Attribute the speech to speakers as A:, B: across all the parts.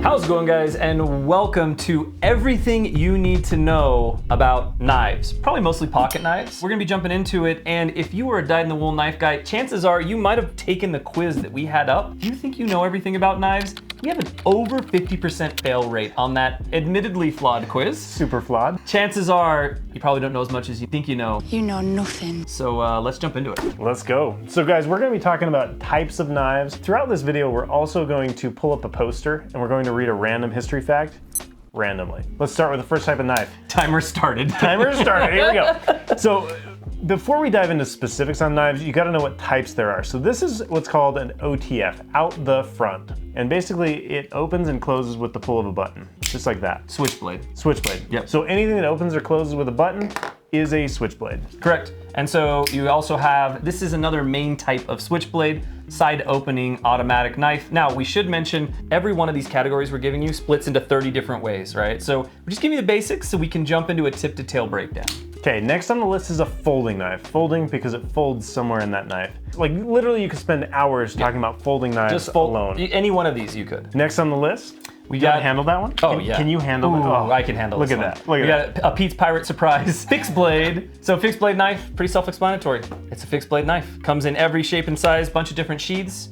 A: How's it going, guys? And welcome to everything you need to know about knives. Probably mostly pocket knives. We're gonna be jumping into it, and if you were a dyed-in-the-wool knife guy, chances are you might have taken the quiz that we had up. Do you think you know everything about knives? We have an over 50% fail rate on that admittedly flawed quiz.
B: Super flawed.
A: Chances are you probably don't know as much as you think you know.
C: You know nothing.
A: So let's jump into it.
B: Let's go. So guys, we're gonna be talking about types of knives. Throughout this video, we're also going to pull up a poster and we're going to read a random history fact randomly. Let's start with the first type of knife.
A: Timer started.
B: Timer started, here we go. So before we dive into specifics on knives, you gotta know what types there are. So this is what's called an OTF, out the front. And basically it opens and closes with the pull of a button, just like that.
A: Switchblade.
B: Switchblade.
A: Yep.
B: So anything that opens or closes with a button is a switchblade.
A: Correct. And so you also have, this is another main type of switchblade, side opening automatic knife. Now we should mention every one of these categories we're giving you splits into 30 different ways, right? So we're just giving you the basics so we can jump into a tip to tail breakdown.
B: Okay, next on the list is a folding knife. Folding because it folds somewhere in that knife. Like literally you could spend hours talking about folding knives
A: Just fold
B: alone.
A: Any one of these you could.
B: Next on the list,
A: We
B: got
A: got
B: handle that one?
A: Oh yeah.
B: Can you handle it?
A: Oh, I can handle
B: Look
A: this
B: at
A: one.
B: that. Look
A: We
B: at that.
A: got a Pete's Pirate Surprise fixed blade. So fixed blade knife, pretty self-explanatory. It's a fixed blade knife. Comes in every shape and size, bunch of different sheaths.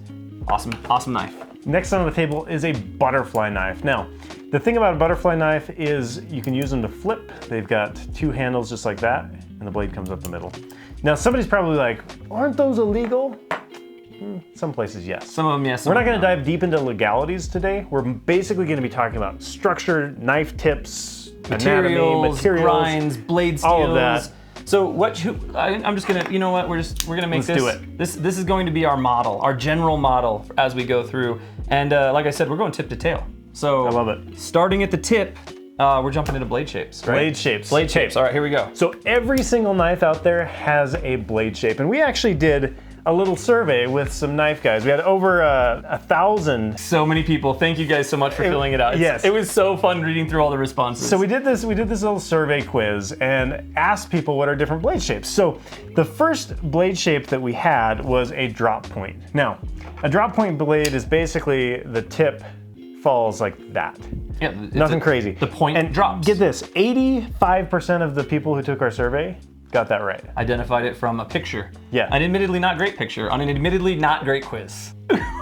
A: Awesome knife.
B: Next on the table is a butterfly knife. Now, the thing about a butterfly knife is you can use them to flip. They've got two handles just like that, and the blade comes up the middle. Now, somebody's probably like, aren't those illegal? Some places, yes.
A: Some of them, yes.
B: We're not gonna dive deep into legalities today. We're basically gonna be talking about structure, knife tips, anatomy, materials,
A: grinds, blade steels.
B: all of that.
A: So I'm just gonna, you know what? We're gonna make
B: Let's
A: this.
B: do it.
A: This is going to be our model, our general model as we go through. And like I said, we're going tip to tail. So
B: I love it.
A: Starting at the tip, we're jumping into blade shapes, right?
B: Blade shapes.
A: Blade shapes. All right, here we go.
B: So every single knife out there has a blade shape, and we actually did a little survey with some knife guys. We had over 1,000.
A: So many people. Thank you guys so much for filling it out.
B: Yes.
A: It was so fun reading through all the responses.
B: So we did this little survey quiz and asked people what are different blade shapes. So the first blade shape that we had was a drop point. Now, a drop point blade is basically the tip falls like that.
A: Yeah,
B: Nothing crazy.
A: The point
B: and
A: drops.
B: Get this, 85% of the people who took our survey got that right.
A: Identified it from a picture.
B: Yeah.
A: An admittedly not great picture on an admittedly not great quiz.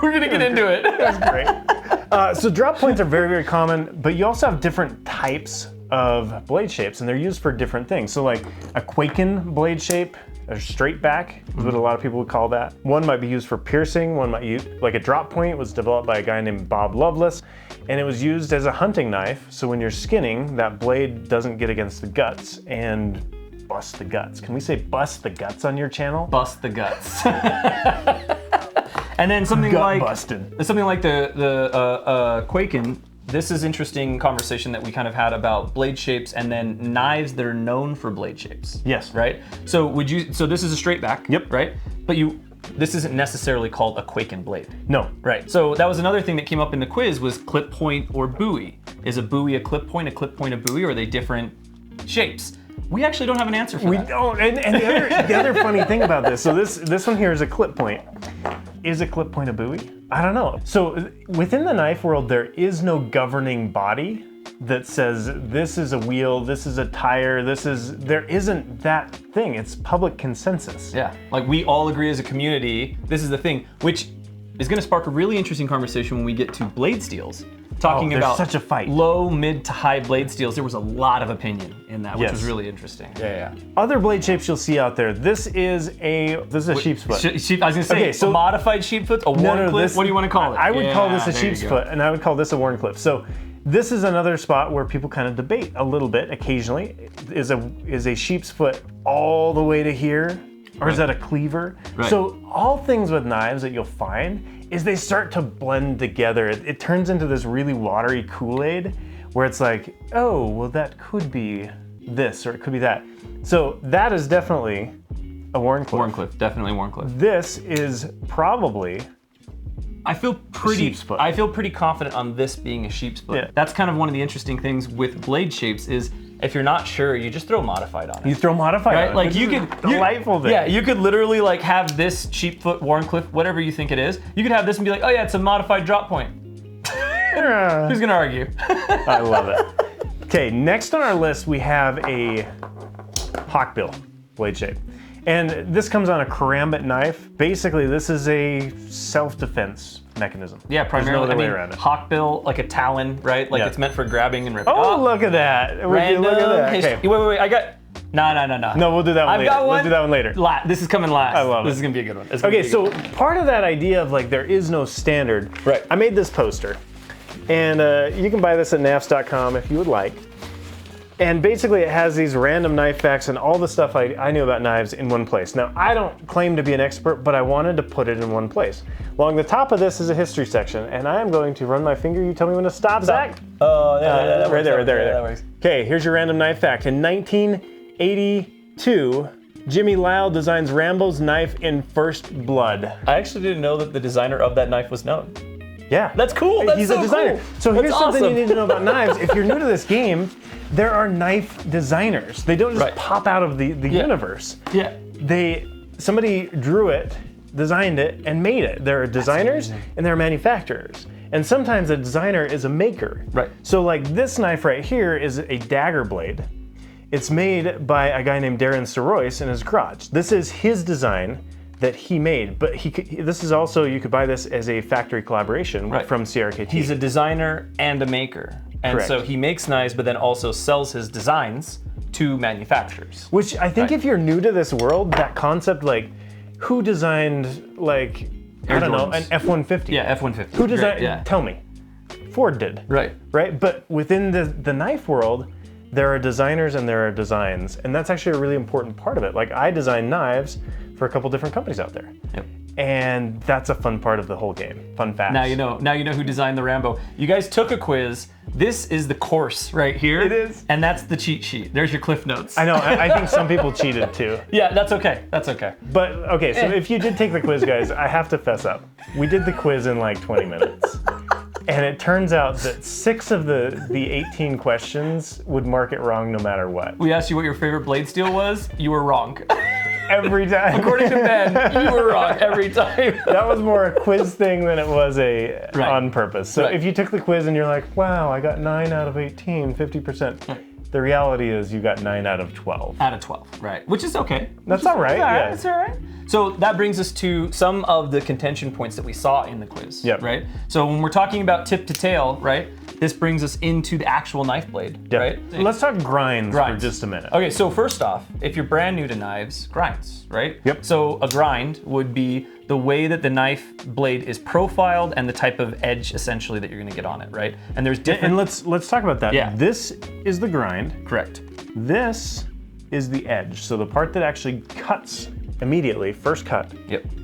A: We're gonna get into it.
B: That's great. So drop points are very, very common, but you also have different types of blade shapes, and they're used for different things. So like a Quaken blade shape, a straight back is what a lot of people would call that. One might be used for piercing, one might use, like a drop point was developed by a guy named Bob Lovelace, and it was used as a hunting knife. So when you're skinning, that blade doesn't get against the guts and bust the guts. Can we say bust the guts on your channel?
A: Bust the guts. And then something
B: Gut
A: like
B: busted.
A: something like the Quaken. This is interesting conversation that we kind of had about blade shapes and then knives that are known for blade shapes.
B: Yes.
A: Right. So so this is a straight back.
B: Yep.
A: Right. But this isn't necessarily called a Quaken blade.
B: No.
A: Right. So that was another thing that came up in the quiz was clip point or buoy. Is a buoy a clip point a buoy, or are they different shapes? We actually don't have an answer for that.
B: We don't, and the other funny thing about this, so this one here is a clip point. Is a clip point a buoy? I don't know. So within the knife world, there is no governing body that says this is a wheel, this is a tire, there isn't that thing. It's public consensus.
A: Yeah, like we all agree as a community, this is the thing, which is gonna spark a really interesting conversation when we get to blade steels. Talking
B: there's
A: about
B: such a fight.
A: Low, mid to high blade steels. There was a lot of opinion in that, which
B: Yes.
A: was really interesting. Yeah.
B: Other blade shapes you'll see out there. This is a sheep's foot.
A: I was gonna say,
B: Okay, so-
A: a modified sheep foot, a worn clip, what do you wanna call it?
B: I would call this a
A: there
B: sheep's
A: you go.
B: foot, and I would call this a worn clip. So this is another spot where people kind of debate a little bit occasionally. Is a sheep's foot all the way to here? Or is that a cleaver?
A: Right.
B: So all things with knives that you'll find is they start to blend together. It turns into this really watery Kool-Aid where it's like, oh, well that could be this or it could be that. So that is definitely a Wharncliffe.
A: Wharncliffe, definitely Wharncliffe.
B: This is probably
A: I feel pretty
B: sheep's foot.
A: I feel pretty confident on this being a sheep's foot.
B: Yeah.
A: That's kind of one of the interesting things with blade shapes is if you're not sure, you just throw modified on it.
B: You throw modified
A: right?
B: on it.
A: Like
B: This
A: you
B: is
A: could
B: a delightful thing.
A: Yeah, you could literally like have this sheepfoot Wharncliffe, whatever you think it is. You could have this and be like, oh yeah, it's a modified drop point. Who's gonna argue?
B: I love it. Okay, next on our list we have a hawkbill blade shape. And this comes on a karambit knife. Basically, this is a self-defense mechanism.
A: Yeah, primarily.
B: There's no other way around it.
A: Hawkbill, like a talon, right? Like it's meant for grabbing and ripping.
B: Oh, look at that.
A: Random
B: Look at that.
A: history. Wait. I got. No.
B: No, we'll do that one later.
A: Got one.
B: We'll do that one later.
A: This is coming last.
B: I love it.
A: This is gonna be a good one.
B: Okay, so part of that idea of like there is no standard.
A: Right.
B: I made this poster, and you can buy this at gnhxsc.com if you would like. And basically it has these random knife facts and all the stuff I knew about knives in one place. Now, I don't claim to be an expert, but I wanted to put it in one place. Along the top of this is a history section, and I am going to run my finger. You tell me when to stop, Zach?
A: Oh,
B: right there.
A: That works.
B: Okay, here's your random knife fact. In 1982, Jimmy Lyle designs Rambo's knife in First Blood.
A: I actually didn't know that the designer of that knife was known.
B: Yeah.
A: That's cool. That's
B: He's
A: so
B: a designer.
A: cool.
B: So here's
A: That's
B: something
A: awesome.
B: you need to know about knives. If you're new to this game, there are knife designers. They don't just pop out of the universe.
A: Yeah.
B: Somebody drew it, designed it, and made it. There are designers and there are manufacturers. And sometimes a designer is a maker.
A: Right.
B: So like this knife right here is a dagger blade. It's made by a guy named Darren Sorois in his garage. This is his design that he made, but this is also, you could buy this as a factory collaboration from CRKT.
A: He's a designer and a maker. And
B: Correct.
A: so he makes knives, but then also sells his designs to manufacturers.
B: Which I think if you're new to this world, that concept, like, who designed, like, I don't know, an F-150?
A: Yeah, F-150.
B: Who designed,
A: Yeah.
B: tell me. Ford did.
A: Right.
B: Right, but within the knife world, there are designers and there are designs, and that's actually a really important part of it. Like, I design knives for a couple different companies out there.
A: Yep.
B: And that's a fun part of the whole game. Fun fact.
A: Now you know who designed the Rambo. You guys took a quiz. This is the course right here.
B: It is.
A: And that's the cheat sheet. There's your cliff notes.
B: I know, I think some people cheated too.
A: Yeah, that's okay. That's okay.
B: But, okay, so if you did take the quiz, guys, I have to fess up. We did the quiz in like 20 minutes. And it turns out that 6 of the 18 questions would mark it wrong no matter what.
A: We asked you what your favorite blade steel was. You were wrong.
B: Every time.
A: According to Ben, you were wrong every time.
B: That was more a quiz thing than it was on purpose. So if you took the quiz and you're like, wow, I got 9 out of 18, 50%. The reality is you got 9 out of 12.
A: Out of 12, right. Which is okay.
B: That's all right. Yeah.
A: That's all right. So that brings us to some of the contention points that we saw in the quiz, right? So when we're talking about tip to tail, right, this brings us into the actual knife blade, right?
B: Let's talk grinds for just a minute.
A: Okay, so first off, if you're brand new to knives, grinds, right?
B: Yep.
A: So a grind would be the way that the knife blade is profiled and the type of edge essentially that you're gonna get on it, right? And there's different...
B: And let's talk about that.
A: Yeah.
B: This is the grind.
A: Correct.
B: This is the edge. So the part that actually cuts immediately, first cut,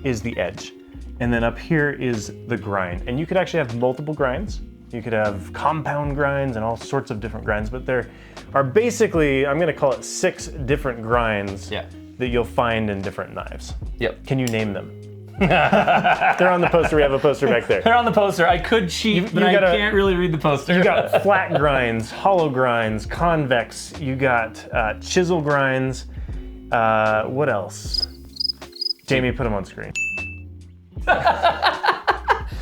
B: is the edge. And then up here is the grind. And you could actually have multiple grinds. You could have compound grinds and all sorts of different grinds, but there are basically, I'm gonna call it 6 different grinds that you'll find in different knives.
A: Yep.
B: Can you name them? They're on the poster. We have a poster back there.
A: They're on the poster. I could cheat, but I can't really read the poster.
B: You got flat grinds, hollow grinds, convex. You got chisel grinds. What else? Jamie, put them on screen.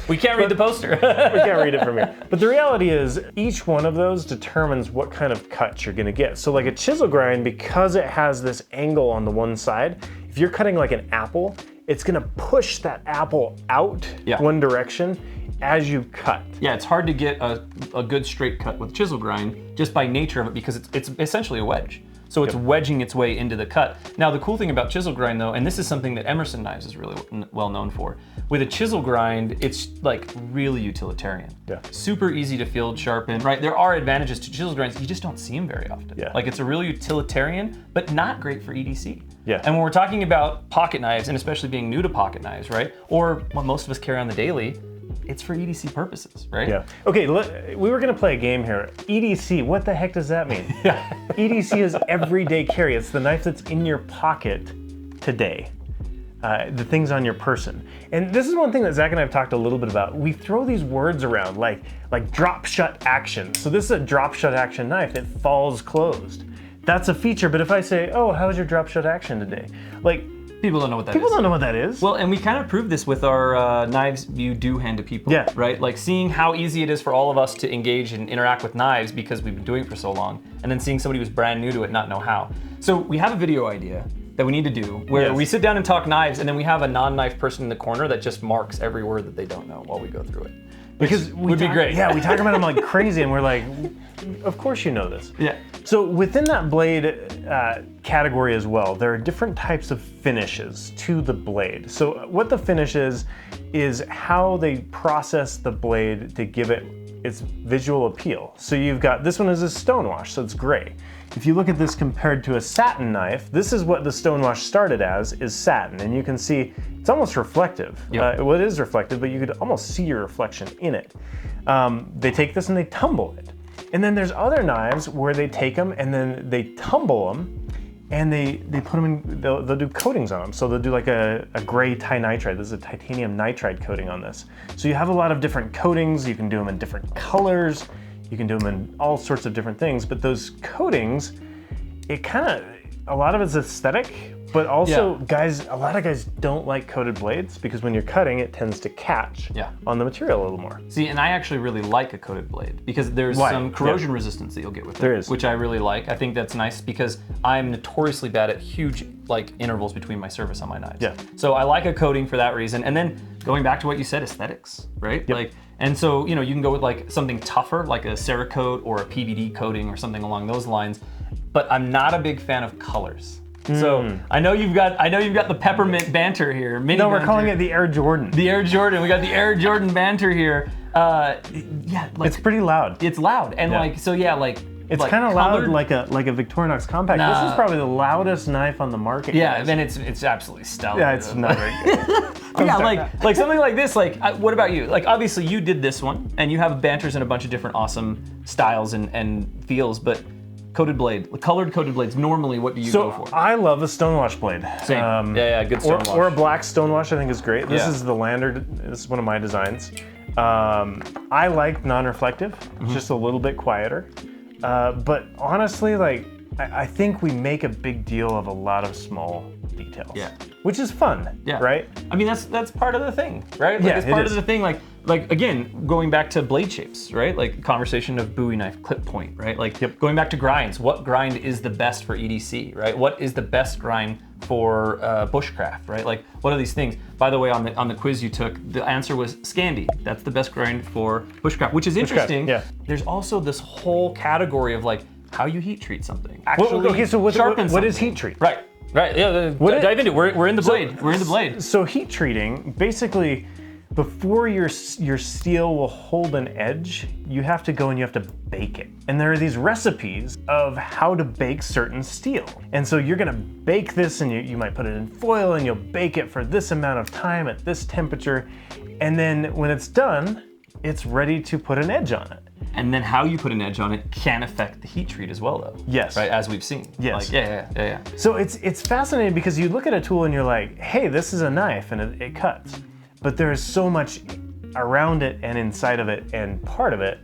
A: We can't read the poster.
B: We can't read it from here. But the reality is, each one of those determines what kind of cut you're gonna get. So like a chisel grind, because it has this angle on the one side, if you're cutting like an apple, it's gonna push that apple out one direction as you cut.
A: Yeah, it's hard to get a good straight cut with chisel grind just by nature of it because it's essentially a wedge. So it's wedging its way into the cut. Now the cool thing about chisel grind though, and this is something that Emerson Knives is really well known for, with a chisel grind, it's like really utilitarian.
B: Yeah.
A: Super easy to field sharpen, right? There are advantages to chisel grinds, you just don't see them very often.
B: Yeah.
A: Like it's a really utilitarian, but not great for EDC.
B: Yeah.
A: And when we're talking about pocket knives, and especially being new to pocket knives, right? Or what most of us carry on the daily, it's for EDC purposes, right?
B: Yeah. Okay, we were gonna play a game here. EDC, what the heck does that mean? EDC is everyday carry. It's the knife that's in your pocket today. The things on your person. And this is one thing that Zach and I have talked a little bit about. We throw these words around like drop shut action. So this is a drop shut action knife. It falls closed. That's a feature, but if I say, oh, how was your drop shut action today? Like,
A: People don't know what that is.
B: People don't know what that is.
A: Well, and we kind of proved this with our knives you do hand to people,
B: Yeah.
A: right? Like seeing how easy it is for all of us to engage and interact with knives because we've been doing it for so long, and then seeing somebody who's brand new to it not know how. So we have a video idea that we need to do where we sit down and talk knives, and then we have a non-knife person in the corner that just marks every word that they don't know while we go through it.
B: Because
A: would be great.
B: Yeah, we talk about them like crazy, and we're like, of course you know this.
A: Yeah.
B: So within that blade category as well, there are different types of finishes to the blade. So what the finish is how they process the blade to give it its visual appeal. So you've got, this one is a stonewash, so it's gray. If you look at this compared to a satin knife, this is what the stonewash started as, is satin. And you can see it's almost reflective.
A: Yep.
B: Well, it is reflective, but you could almost see your reflection in it. They take this and they tumble it. And then there's other knives where they take them and then they tumble them and they put them in, they'll do coatings on them. So they'll do like a gray tinitride. This is a titanium nitride coating on this. So you have a lot of different coatings. You can do them in different colors. You can do them in all sorts of different things, but those coatings, it kind of, a lot of it's aesthetic, but also a lot of guys don't like coated blades because when you're cutting, it tends to catch on the material a little more.
A: See, and I actually really like a coated blade because there's some corrosion resistance that you'll get with it.
B: There is.
A: Which I really like. I think that's nice because I'm notoriously bad at huge intervals between my service on my knives.
B: Yeah.
A: So I like a coating for that reason. And then going back to what you said, aesthetics, right?
B: Yep.
A: And so, you can go with like something tougher, like a Cerakote or a PVD coating or something along those lines. But I'm not a big fan of colors. So I know you've got the peppermint banter here.
B: No, we're calling it the Air Jordan.
A: The Air Jordan. We got the Air Jordan banter here.
B: It's pretty loud.
A: It's loud, and
B: it's kind of loud, like a Victorinox compact. This is probably the loudest knife on the market.
A: Yeah, and it's absolutely stellar.
B: Yeah, it's not very good.
A: Yeah, like something like this. What about you? Like, obviously you did this one, and you have banters in a bunch of different awesome styles and feels, but. Coated blade, colored coated blades. Normally, what do you go for?
B: I love a stonewash blade.
A: Same. Good stonewash.
B: Or a black stonewash, I think is great. This is the Lander. This is one of my designs. I like non-reflective. It's just a little bit quieter. But honestly, I think we make a big deal of a lot of small details. Yeah. Which is fun. Yeah. Right.
A: I mean, that's part of the thing, right? It's part of the thing. Like again, going back to blade shapes, right? Like conversation of Bowie knife, clip point, right? Like going back to grinds. What grind is the best for EDC, right? What is the best grind for bushcraft, right? Like what are these things? By the way, on the quiz you took, the answer was Scandi. That's the best grind for bushcraft, which is interesting.
B: Yeah.
A: There's also this whole category of how you heat treat something. Actually,
B: so what is heat treat?
A: Right. Yeah. Dive into it. We're in the blade. We're in the blade.
B: So heat treating, basically, before your steel will hold an edge, you have to go and you have to bake it. And there are these recipes of how to bake certain steel. And so you're gonna bake this and you might put it in foil and you'll bake it for this amount of time at this temperature. And then when it's done, it's ready to put an edge on it.
A: And then how you put an edge on it can affect the heat treat as well, though.
B: Yes.
A: Right, as we've seen.
B: Yes.
A: Yeah.
B: So it's fascinating because you look at a tool and you're like, hey, this is a knife and it cuts. But there is so much around it and inside of it and part of it.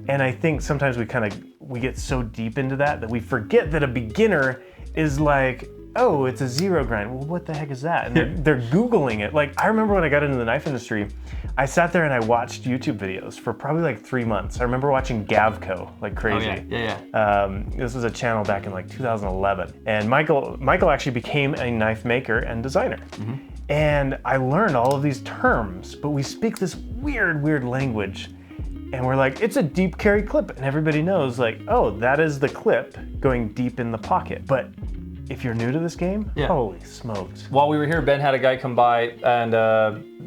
B: And I think sometimes we get so deep into that we forget that a beginner is like, oh, it's a zero grind. Well, what the heck is that? And they're Googling it. Like, I remember when I got into the knife industry, I sat there and I watched YouTube videos for probably 3 months. I remember watching Gavco like crazy.
A: Oh, yeah.
B: This was a channel back in 2011. And Michael actually became a knife maker and designer. Mm-hmm. And I learned all of these terms, but we speak this weird language. And we're like, it's a deep carry clip. And everybody knows oh, that is the clip going deep in the pocket. But if you're new to this game, holy smokes.
A: While we were here, Ben had a guy come by and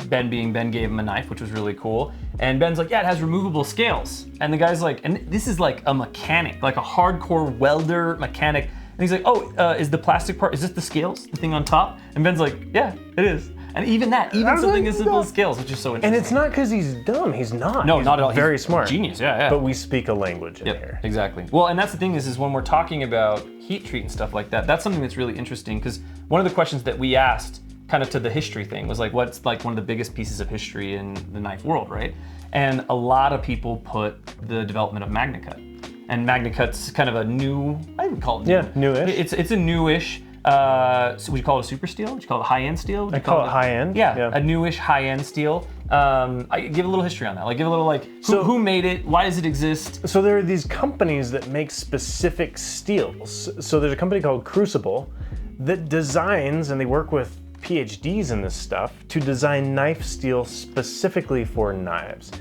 A: Ben gave him a knife, which was really cool. And Ben's like, yeah, it has removable scales. And the guy's like, and this is like a mechanic, like a hardcore welder mechanic. And he's like, oh, is the plastic part, is this the scales, the thing on top? And Ben's like, yeah, it is. And even something as simple as scales, which is so interesting.
B: And it's not because he's dumb, he's not.
A: No,
B: he's
A: not at all.
B: Very
A: he's
B: smart.
A: Genius, yeah.
B: But we speak a language in here.
A: Exactly. Well, and that's the thing is when we're talking about heat treat and stuff like that, that's something that's really interesting because one of the questions that we asked kind of to the history thing was what's one of the biggest pieces of history in the knife world, right? And a lot of people put the development of MagnaCut. And MagnaCut's kind of a new, I would call it new.
B: Yeah, newish.
A: It's a newish So would you call it a super steel? Would you call it high-end steel?
B: I call it high-end.
A: Yeah, a newish high-end steel. I give a little history on that. Like give a little like who made it? Why does it exist?
B: So there are these companies that make specific steels. So there's a company called Crucible that designs, and they work with PhDs in this stuff to design knife steel specifically for knives.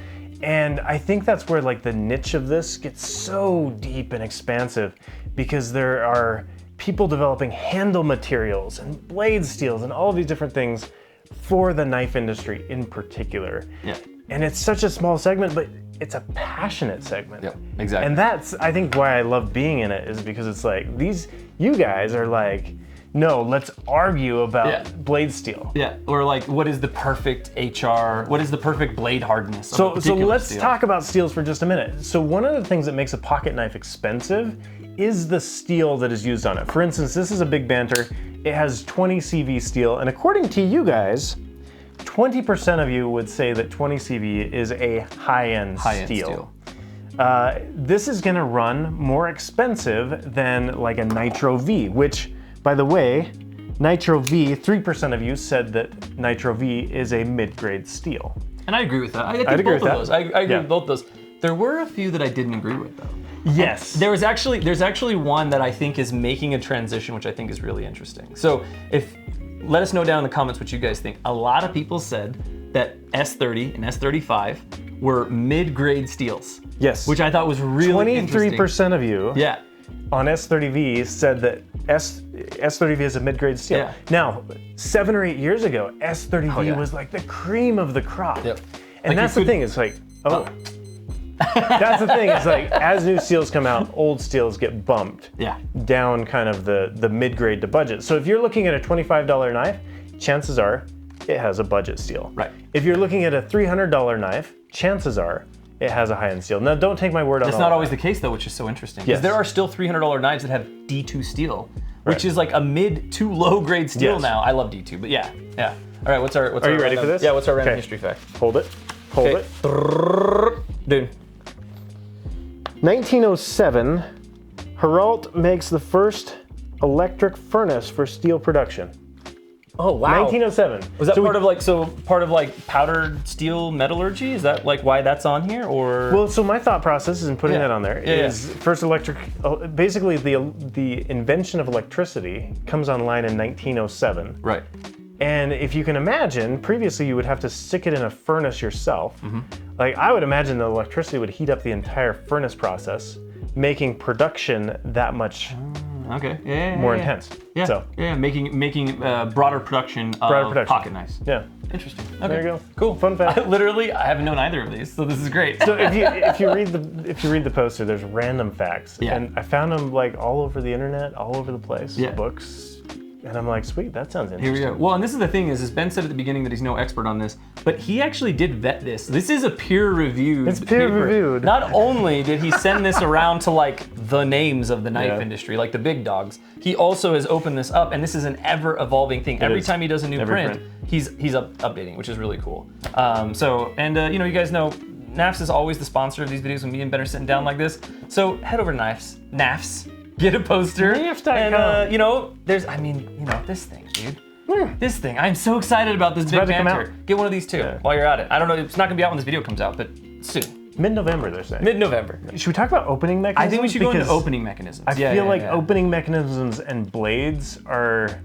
B: And I think that's where like the niche of this gets so deep and expansive, because there are people developing handle materials and blade steels and all of these different things for the knife industry in particular.
A: Yeah.
B: And it's such a small segment, but it's a passionate segment.
A: Yep, exactly.
B: And that's, I think, why I love being in it, is because it's like, you guys are like, no, let's argue about blade steel.
A: Yeah, or like, what is the perfect HR? What is the perfect blade hardness?
B: So let's talk about steels for just a minute. So one of the things that makes a pocket knife expensive is the steel that is used on it. For instance, this is a Big Banter. It has 20 CV steel, and according to you guys, 20% of you would say that 20 CV is a high-end steel. This is gonna run more expensive than like a Nitro V, which, by the way, Nitro V, 3% of you said that Nitro V is a mid-grade steel.
A: And I agree with that. I agree with both of those. I agree with both those. There were a few that I didn't agree with, though.
B: Yes.
A: There's actually one that I think is making a transition, which I think is really interesting. So let us know down in the comments what you guys think. A lot of people said that S30 and S35 were mid-grade steels.
B: Yes.
A: Which I thought was really
B: 23% of you
A: yeah.
B: on S30V said that S30V is a mid-grade steel.
A: Yeah.
B: Now, 7 or 8 years ago, S30V was like the cream of the crop.
A: Yep.
B: And that's the thing, it's like, that's the thing, it's like, as new steels come out, old steels get bumped down kind of the mid-grade to budget. So if you're looking at a $25 knife, chances are it has a budget steel.
A: Right.
B: If you're looking at a $300 knife, chances are it has a high-end steel. Now, don't take my word on it.
A: That's not always the case, though, which is so interesting. Because there are still $300 knives that have D2 steel, which is like a mid to low grade steel now. I love D2, but yeah. All right, what's our
B: Are you ready for this?
A: Yeah, what's our random history fact?
B: Hold it.
A: Dude.
B: 1907, Heralt makes the first electric furnace for steel production.
A: Oh wow!
B: 1907.
A: Was that part of like powdered steel metallurgy? Is that like why that's on here, or?
B: Well, so my thought process in putting that on there is first basically the invention of electricity comes online in 1907.
A: Right.
B: And if you can imagine, previously you would have to stick it in a furnace yourself. Like I would imagine the electricity would heat up the entire furnace process, making production that much more intense.
A: Making broader production of pocket knives.
B: Yeah.
A: Interesting. Okay.
B: There you go.
A: Cool.
B: Fun fact.
A: I haven't known either of these, so this is great.
B: So if you read the poster, there's random facts, and I found them like all over the internet, all over the place, books. And I'm like, sweet, that sounds interesting.
A: Here we go. Well, and this is the thing is Ben said at the beginning that he's no expert on this, but he actually did vet this. This is a peer-reviewed
B: It's peer-reviewed.
A: Not only did he send this around to like the names of the knife industry, like the big dogs, he also has opened this up, and this is an ever-evolving thing. Every time he does a new print, he's updating, which is really cool. You guys know, NAFS is always the sponsor of these videos when me and Ben are sitting down like this. So head over to NAFS. Get a poster, and this thing, dude. This thing, I'm so excited about this Big Banter. Get one of these too while you're at it. I don't know, it's not gonna be out when this video comes out, but soon.
B: Mid-November, they're saying.
A: Mid-November.
B: Should we talk about opening mechanisms?
A: I think we should go into opening mechanisms.
B: I feel like opening mechanisms and blades are,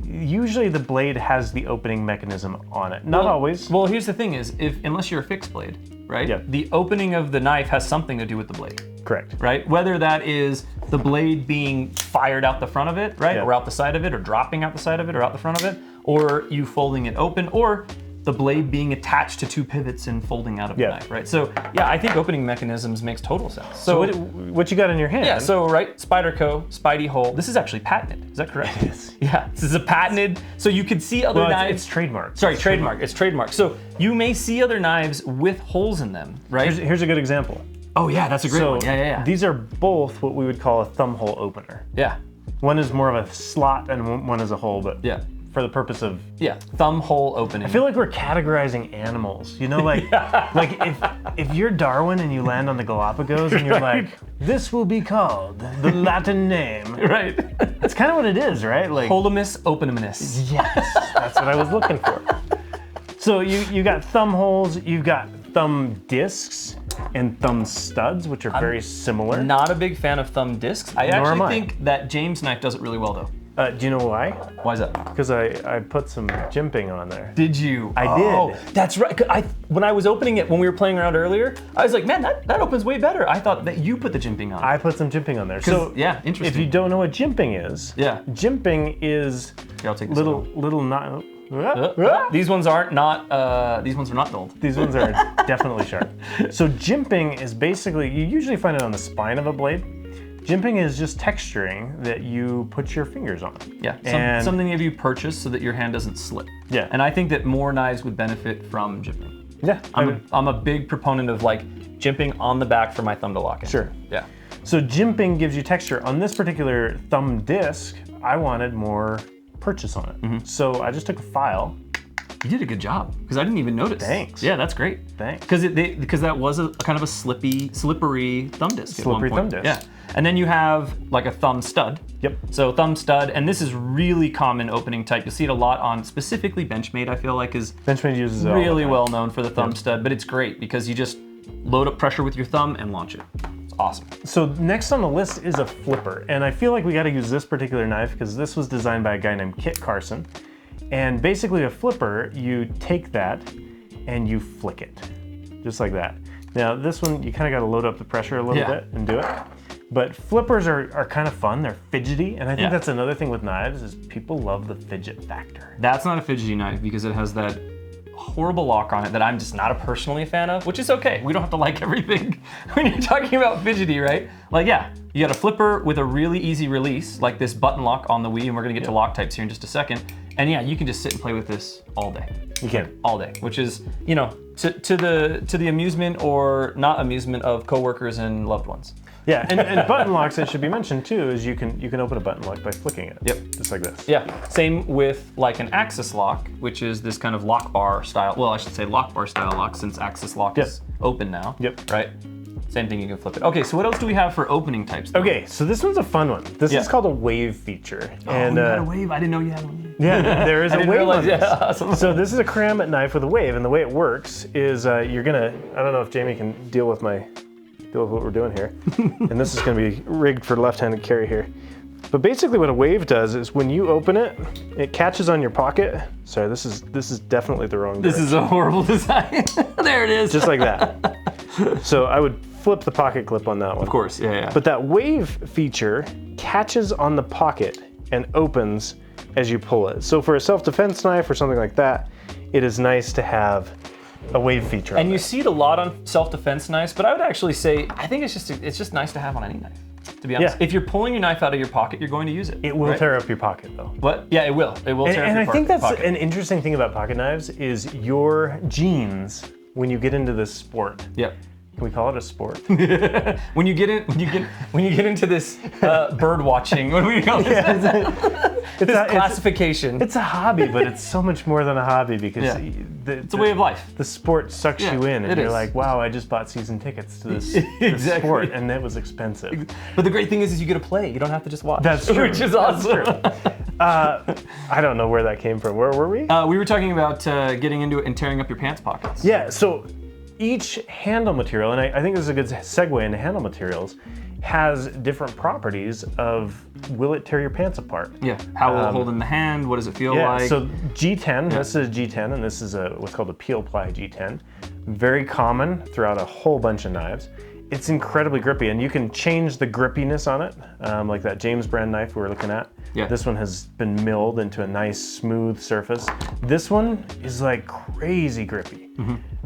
B: usually the blade has the opening mechanism on it. Not always.
A: Well, here's the thing is, unless you're a fixed blade, right? Yeah. The opening of the knife has something to do with the blade.
B: Correct.
A: Right? Whether that is the blade being fired out the front of it, right? Or out the side of it, or dropping out the side of it, or out the front of it, or you folding it open, or the blade being attached to two pivots and folding out of the knife, right? So I think opening mechanisms makes total sense.
B: So what you got in your hand?
A: Yeah, so Spyderco, Spydie hole. This is actually patented, is that correct?
B: It is.
A: Yeah, this is a patented, so you could see other knives.
B: It's trademarked.
A: Sorry, trademark, it's trademarked. So you may see other knives with holes in them, right?
B: Here's a good example.
A: Oh yeah, that's a great one. Yeah.
B: These are both what we would call a thumb hole opener.
A: Yeah.
B: One is more of a slot and one is a hole, but for the purpose of.
A: Yeah, thumb hole opening.
B: I feel like we're categorizing animals. You know, like like if you're Darwin and you land on the Galapagos and you're
A: Right.
B: like, this will be called the Latin name.
A: Right.
B: That's kind of what it is, right? Like
A: Holomus openamus.
B: yes, that's what I was looking for. So you got thumb holes, you've got thumb discs and thumb studs, which are very similar.
A: Not a big fan of thumb discs. I
B: Nor am
A: actually
B: I.
A: think that James knife does it really well though.
B: Do you know why?
A: Why is that?
B: Because I put some jimping on there.
A: Did you?
B: I did.
A: Oh, that's right. When I was opening it, when we were playing around earlier, I was like, man, that opens way better. I thought that you put the jimping on.
B: I put some jimping on there. So
A: yeah, interesting.
B: if you don't know what jimping is,
A: Yeah.
B: jimping is
A: Here, I'll take this
B: little not.
A: These ones are not dulled.
B: These ones are definitely sharp. So jimping is basically, you usually find it on the spine of a blade. Jimping is just texturing that you put your fingers on.
A: Yeah,
B: And-
A: something that you purchase so that your hand doesn't slip.
B: Yeah.
A: And I think that more knives would benefit from jimping.
B: Yeah.
A: I'm a big proponent of like jimping on the back for my thumb to lock in.
B: Sure.
A: Yeah.
B: So jimping gives you texture. On this particular thumb disc, I wanted more purchase on it.
A: Mm-hmm.
B: So I just took a file.
A: You did a good job because I didn't even notice.
B: Thanks.
A: Yeah, that's great.
B: Thanks.
A: Because that was a kind of a slippery thumb disc at one
B: Slippery
A: point.
B: thumb disc.
A: Yeah. And then you have like a thumb stud.
B: Yep.
A: So thumb stud, and this is really common opening type. You'll see it a lot on specifically Benchmade, I feel like is
B: Benchmade uses it all the
A: really
B: time.
A: well known for the thumb stud, but it's great because you just load up pressure with your thumb and launch it. It's awesome.
B: So next on the list is a flipper. And I feel like we got to use this particular knife because this was designed by a guy named Kit Carson. And basically a flipper, you take that and you flick it, just like that. Now this one, you kind of got to load up the pressure a little bit and do it. But flippers are kind of fun, they're fidgety. And I think that's another thing with knives is people love the fidget factor.
A: That's not a fidgety knife because it has that horrible lock on it that I'm just not personally a fan of, which is okay. We don't have to like everything when you're talking about fidgety, right? Like, yeah, you got a flipper with a really easy release, like this button lock on the Wii, and we're gonna get to lock types here in just a second. And yeah, you can just sit and play with this all day.
B: You can.
A: All day, which is, you know, to the amusement or not amusement of coworkers and loved ones.
B: Yeah, and button locks, it should be mentioned too, is you can open a button lock by flicking it.
A: Yep.
B: Just like this.
A: Yeah, same with like an axis lock, which is this kind of lock bar style, well, I should say lock bar style lock since axis lock is open now.
B: Yep.
A: Right? Same thing, you can flip it. Okay, so what else do we have for opening types? Though?
B: Okay, so this one's a fun one. This is called a wave feature.
A: And you had a wave? I didn't know you had one.
B: Yeah, there is a
A: didn't
B: wave
A: realize-
B: on this.
A: yeah, awesome.
B: So this is a ceramic knife with a wave, and the way it works is you're gonna, I don't know if Jamie can deal with what we're doing here. And this is gonna be rigged for left-handed carry here. But basically what a wave does is when you open it, it catches on your pocket. Sorry, this is definitely the wrong
A: This
B: direction.
A: is a horrible design. There it is.
B: Just like that. So I would flip the pocket clip on that one.
A: Of course, yeah.
B: But that wave feature catches on the pocket and opens as you pull it. So for a self-defense knife or something like that, it is nice to have a wave feature.
A: And you see it a lot on self-defense knives, but I would actually say, I think it's just nice to have on any knife, to be honest.
B: Yeah.
A: If you're pulling your knife out of your pocket, you're going to use it.
B: It will
A: right?
B: tear up your pocket though.
A: What? Yeah, it will. It will tear up
B: And
A: your
B: I think that's
A: pocket.
B: an interesting thing about pocket knives is your genes when you get into this sport.
A: Yep.
B: Can we call it a sport?
A: when you get into this bird watching, what do we call this? This classification.
B: It's a hobby, but it's so much more than a hobby because
A: It's a way of life.
B: the sport sucks you in, and
A: it
B: you're
A: is.
B: like, wow, I just bought season tickets to this,
A: Exactly.
B: this sport, and it was expensive.
A: But the great thing is you get to play. You don't have to just watch.
B: That's true.
A: Which is awesome.
B: I don't know where that came from. Where were we?
A: We were talking about getting into it and tearing up your pants pockets.
B: Yeah, so each handle material, and I think this is a good segue into handle materials, has different properties of will it tear your pants apart.
A: Yeah. How will it hold in the hand? What does it feel
B: Yeah,
A: like?
B: so G10, this is G10, and this is what's called a peel ply G10. Very common throughout a whole bunch of knives. It's incredibly grippy, and you can change the grippiness on it, like that James brand knife we were looking at.
A: Yeah.
B: This one has been milled into a nice smooth surface. This one is like crazy grippy.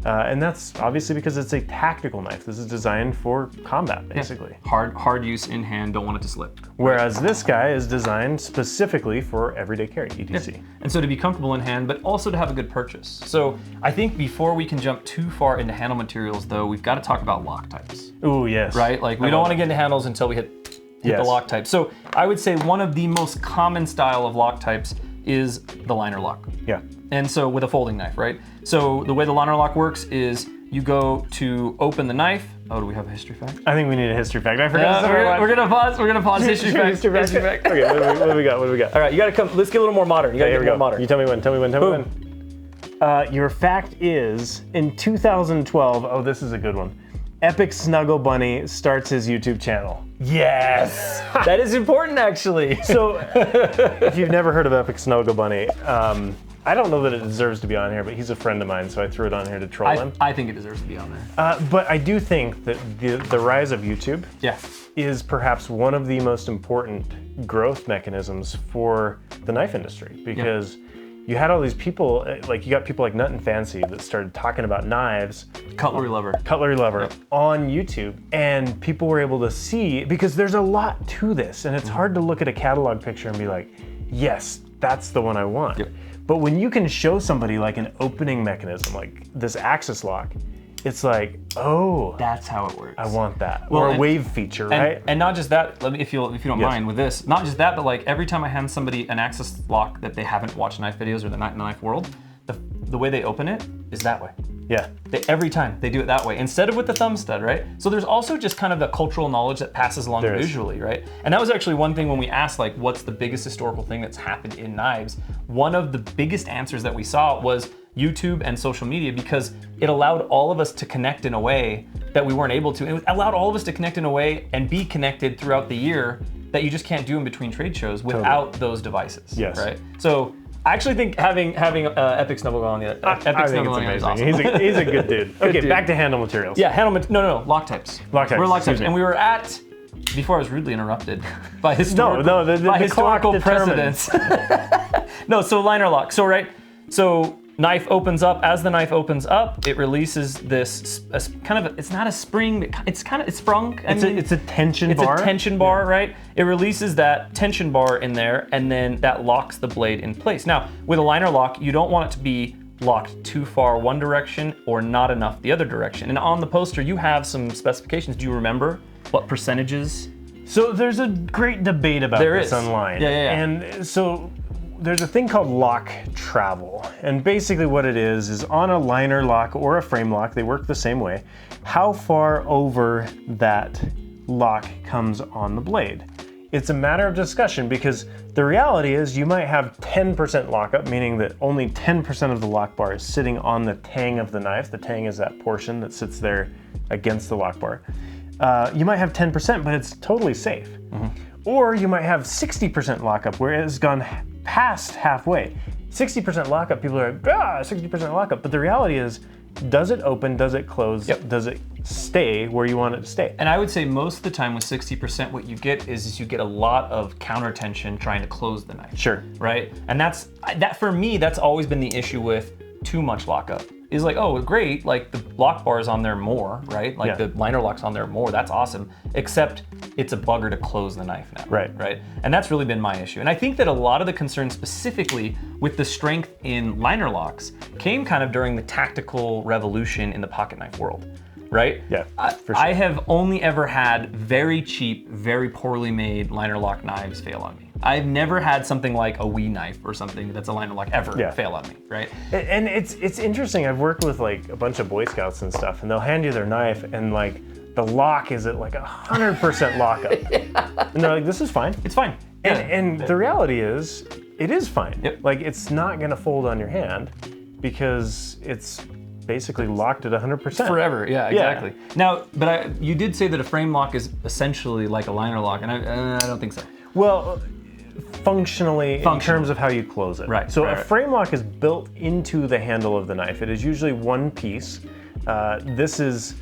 B: And that's obviously because it's a tactical knife. This is designed for combat, basically.
A: hard use in hand, don't want it to slip.
B: Whereas this guy is designed specifically for everyday carry, EDC.
A: And so to be comfortable in hand, but also to have a good purchase. So I think before we can jump too far into handle materials though, we've got to talk about lock types,
B: Ooh, yes.
A: right? Like we don't want to get into handles until we hit the
B: Yes.
A: lock type. So I would say one of the most common style of lock types is the liner lock.
B: Yeah.
A: And so with a folding knife, right? So the way the liner lock works is you go to open the knife. Oh, do we have a history fact?
B: I think we need a history fact. I forgot.
A: We're gonna pause. We're gonna pause. History fact.
B: History fact. Okay, what do we got? What do we got?
A: All right, you gotta come. Let's get a little more modern. You gotta get more modern.
B: You tell me when. Tell me when. Tell me when. Your fact is in 2012. Oh, this is a good one. Epic Snuggle Bunny starts his YouTube channel.
A: Yes, that is important actually.
B: So, if you've never heard of Epic Snuggle Bunny, I don't know that it deserves to be on here, but he's a friend of mine, so I threw it on here to troll him.
A: I think it deserves to be on there.
B: But I do think that the rise of YouTube is perhaps one of the most important growth mechanisms for the knife industry, because you had all these people, like you got people like Nut and Fancy that started talking about knives.
A: Cutlery Lover
B: on YouTube, and people were able to see, because there's a lot to this, and it's hard to look at a catalog picture and be like, yes, that's the one I want. But when you can show somebody like an opening mechanism, like this axis lock, it's like, oh,
A: that's how it works.
B: I want that. Well, or a wave feature, right?
A: And not just that, let me, if you don't mind with this, not just that, but like every time I hand somebody an axis lock that they haven't watched knife videos or the knife world, the way they open it is that way.
B: Yeah.
A: Every time they do it that way, instead of with the thumb stud, right? So there's also just kind of the cultural knowledge that passes along visually, right? And that was actually one thing when we asked, like, what's the biggest historical thing that's happened in knives? One of the biggest answers that we saw was YouTube and social media, because it allowed all of us to connect in a way that we weren't able to. It allowed all of us to connect in a way and be connected throughout the year that you just can't do in between trade shows without those devices, right? So I actually think having Epic Snuggle on the Epic Snuggle on the is awesome.
B: He's a good dude. Okay, back to handle materials.
A: Yeah, no, lock types.
B: Lock types.
A: We're lock types, and we were at, before I was rudely interrupted by historical, historical precedents. No, so liner lock. So knife opens up. As the knife opens up, it releases this kind of, it's not a spring, it's sprung.
B: It's a tension bar.
A: It's a tension bar, right? It releases that tension bar in there, and then that locks the blade in place. Now, with a liner lock, you don't want it to be locked too far one direction or not enough the other direction. And on the poster, you have some specifications. Do you remember what percentages?
B: So there's a great debate about this online.
A: Yeah.
B: And so there's a thing called lock travel. And basically what it is on a liner lock or a frame lock, they work the same way, how far over that lock comes on the blade. It's a matter of discussion, because the reality is you might have 10% lockup, meaning that only 10% of the lock bar is sitting on the tang of the knife. The tang is that portion that sits there against the lock bar. You might have 10%, but it's totally safe. Or you might have 60% lockup, where it has gone past halfway. 60% lockup, people are like, 60% lockup. But the reality is, does it open, does it close, does it stay where you want it to stay?
A: And I would say most of the time with 60%, what you get is you get a lot of counter tension trying to close the knife.
B: Sure.
A: Right? And that for me, that's always been the issue with too much lockup. Is like, oh, great, like the lock bar is on there more, right? Like the liner lock's on there more, that's awesome. Except it's a bugger to close the knife now, right? And that's really been my issue. And I think that a lot of the concern specifically with the strength in liner locks came kind of during the tactical revolution in the pocket knife world, right?
B: Yeah, for sure.
A: I have only ever had very cheap, very poorly made liner lock knives fail on me. I've never had something like a Wii knife or something that's a liner lock ever fail on me, right?
B: And it's interesting. I've worked with like a bunch of Boy Scouts and stuff, and they'll hand you their knife, and like the lock is at like 100% lockup, and they're like, "This is fine.
A: It's fine."
B: And the reality is, it is fine. Like it's not gonna fold on your hand because it's basically locked at 100%.
A: Forever, yeah, exactly. Now, but you did say that a frame lock is essentially like a liner lock, and I don't think so.
B: Well, functionally, in terms of how you close it.
A: Right.
B: So a frame lock is built into the handle of the knife. It is usually one piece. This is,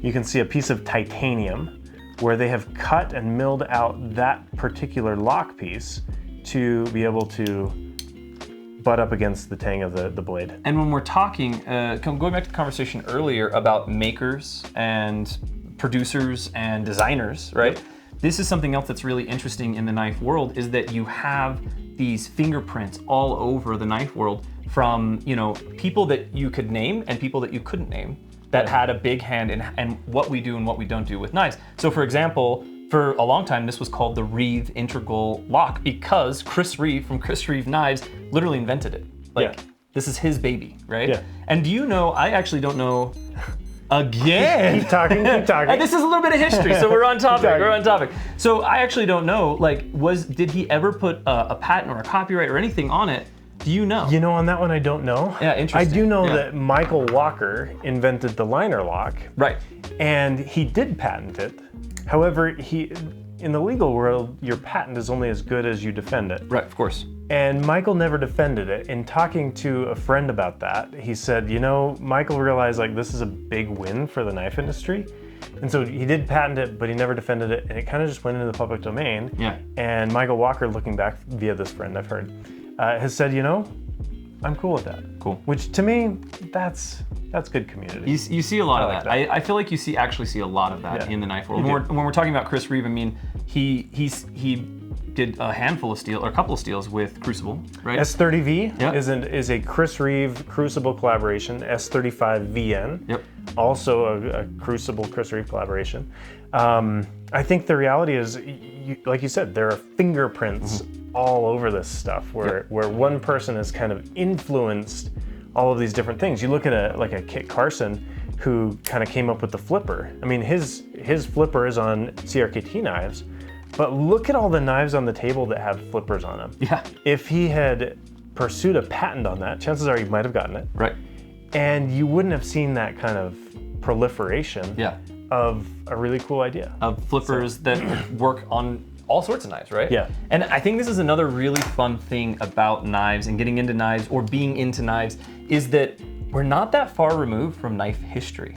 B: you can see a piece of titanium where they have cut and milled out that particular lock piece to be able to butt up against the tang of the blade.
A: And when we're talking, going back to the conversation earlier about makers and producers and designers, right? This is something else that's really interesting in the knife world, is that you have these fingerprints all over the knife world from, people that you could name and people that you couldn't name that had a big hand in what we do and what we don't do with knives. So for example, for a long time, this was called the Reeve Integral Lock because Chris Reeve from Chris Reeve Knives literally invented it. Like, this is his baby, right?
B: Yeah.
A: And do you know, I actually don't know, again.
B: Keep talking, keep talking.
A: And this is a little bit of history, so we're on topic, we're on topic. So I actually don't know, like, did he ever put a patent or a copyright or anything on it? Do you know?
B: You know, on that one, I don't know.
A: Yeah, interesting.
B: I do know that Michael Walker invented the liner lock.
A: Right.
B: And he did patent it. However, in the legal world, your patent is only as good as you defend it.
A: Right, of course.
B: And Michael never defended it. In talking to a friend about that, he said, you know, Michael realized like this is a big win for the knife industry. And so he did patent it, but he never defended it. And it kind of just went into the public domain.
A: Yeah.
B: And Michael Walker, looking back via this friend I've heard, has said, you know, I'm cool with that.
A: Cool.
B: Which to me, that's good community.
A: You see a lot of that. I feel like you actually see a lot of that in the knife world. When we're talking about Chris Reeve, I mean, he did a handful of steel, or a couple of steels with Crucible, right?
B: S30V is a Chris Reeve Crucible collaboration. S35VN, also a Crucible Chris Reeve collaboration. I think the reality is, like you said, there are fingerprints all over this stuff where one person has kind of influenced all of these different things. You look at a Kit Carson who kind of came up with the flipper. I mean, his flipper is on CRKT knives, but look at all the knives on the table that have flippers on them.
A: Yeah.
B: If he had pursued a patent on that, chances are he might have gotten it.
A: Right.
B: And you wouldn't have seen that kind of proliferation of a really cool idea.
A: Of flippers that work on all sorts of knives, right?
B: Yeah.
A: And I think this is another really fun thing about knives and getting into knives or being into knives is that we're not that far removed from knife history,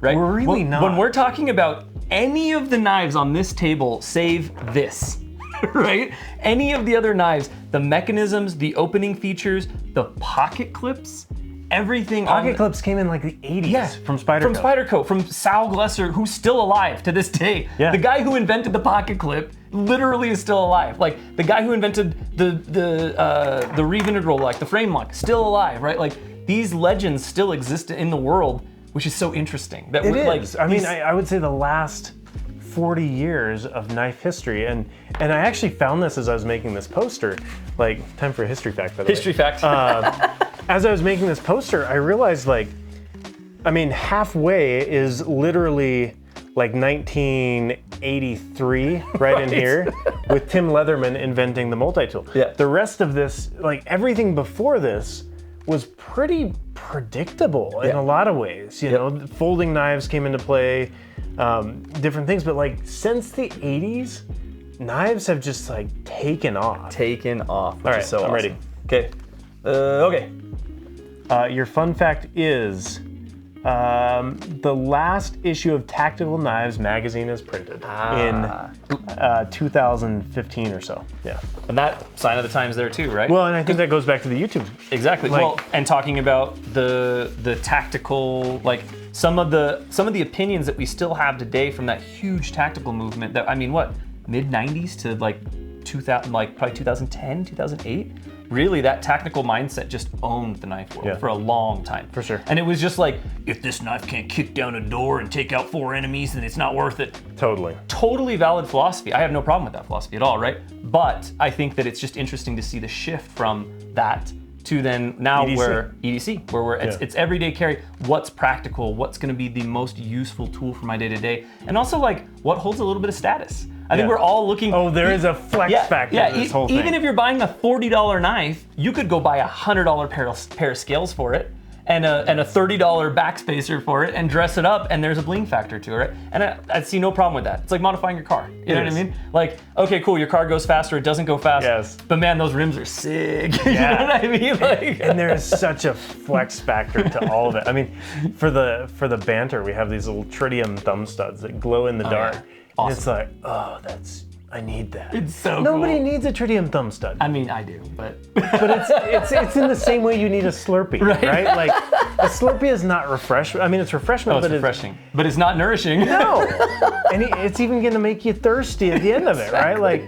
A: right?
B: We're really not.
A: When we're talking about any of the knives on this table, save this, right? Any of the other knives, the mechanisms, the opening features, the pocket clips, everything.
B: Pocket clips came in like the 80s from Spyder.
A: From Spyder, from Sal Glesser, who's still alive to this day.
B: Yeah.
A: The guy who invented the pocket clip literally is still alive. Like the guy who invented the Reeve Integral, like the frame lock, still alive, right? Like these legends still exist in the world, which is so interesting. That
B: it
A: is.
B: Like, I mean, I would say the last 40 years of knife history, and I actually found this as I was making this poster. Like, time for a history fact, by the way.
A: History fact.
B: As I was making this poster, I realized, like, I mean, halfway is literally like 1983 right in here with Tim Leatherman inventing the multi-tool.
A: Yeah.
B: The rest of this, like everything before this, was pretty predictable in a lot of ways. You know, folding knives came into play, different things, but like since the 80s, knives have just like taken off.
A: All
B: right,
A: so
B: I'm
A: awesome.
B: ready.
A: Okay. Okay.
B: Your fun fact is the last issue of Tactical Knives magazine is printed in 2015 or so. Yeah.
A: And that sign of the times there too, right?
B: Well, and I think that goes back to the YouTube.
A: Exactly.
B: Like,
A: well, and talking about the tactical, like some of the opinions that we still have today from that huge tactical movement. That I mean, what mid '90s to like 2000, like probably 2010, 2008. Really, that tactical mindset just owned the knife world for a long time.
B: For sure.
A: And it was just like, if this knife can't kick down a door and take out 4 enemies, then it's not worth it.
B: Totally.
A: Totally valid philosophy. I have no problem with that philosophy at all, right? But I think that it's just interesting to see the shift from that to then now EDC, where it's everyday carry. What's practical? What's going to be the most useful tool for my day-to-day? And also like what holds a little bit of status. I think we're all looking.
B: Oh, there is a flex factor to this whole thing.
A: Even if you're buying a $40 knife, you could go buy a $100 pair of scales for it, and a $30 backspacer for it, and dress it up, and there's a bling factor to it, right? And I see no problem with that. It's like modifying your car. You know what I mean? Like, okay, cool, your car goes faster, it doesn't go fast.
B: Yes.
A: But man, those rims are sick. You know what I mean? Like,
B: and there is such a flex factor to all of it. I mean, for the banter, we have these little tritium thumb studs that glow in the dark.
A: Yeah. Awesome.
B: And it's like, oh, I need that.
A: It's so
B: Nobody
A: cool.
B: needs a tritium thumb stud.
A: I mean, I do, but
B: it's in the same way you need a Slurpee, right? Like a Slurpee is not refreshment. I mean, it's refreshment,
A: it's refreshing, but it's not nourishing.
B: No, and it's even going to make you thirsty at the end of it, right? Like,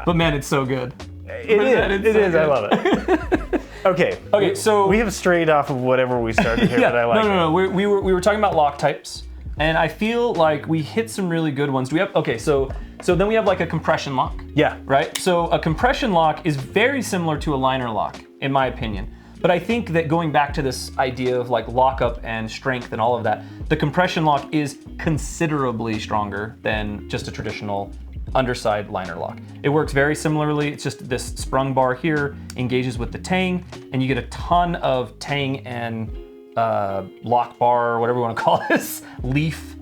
A: but man, it's so good.
B: It is. I love it. Okay,
A: so
B: we have strayed off of whatever we started here, but I like it.
A: No. We were talking about lock types. And I feel like we hit some really good ones. Do we have, okay, so then we have like a compression lock.
B: Yeah.
A: Right? So a compression lock is very similar to a liner lock, in my opinion. But I think that going back to this idea of like lockup and strength and all of that, the compression lock is considerably stronger than just a traditional underside liner lock. It works very similarly. It's just this sprung bar here engages with the tang, and you get a ton of tang and lock bar, or whatever you want to call this, leaf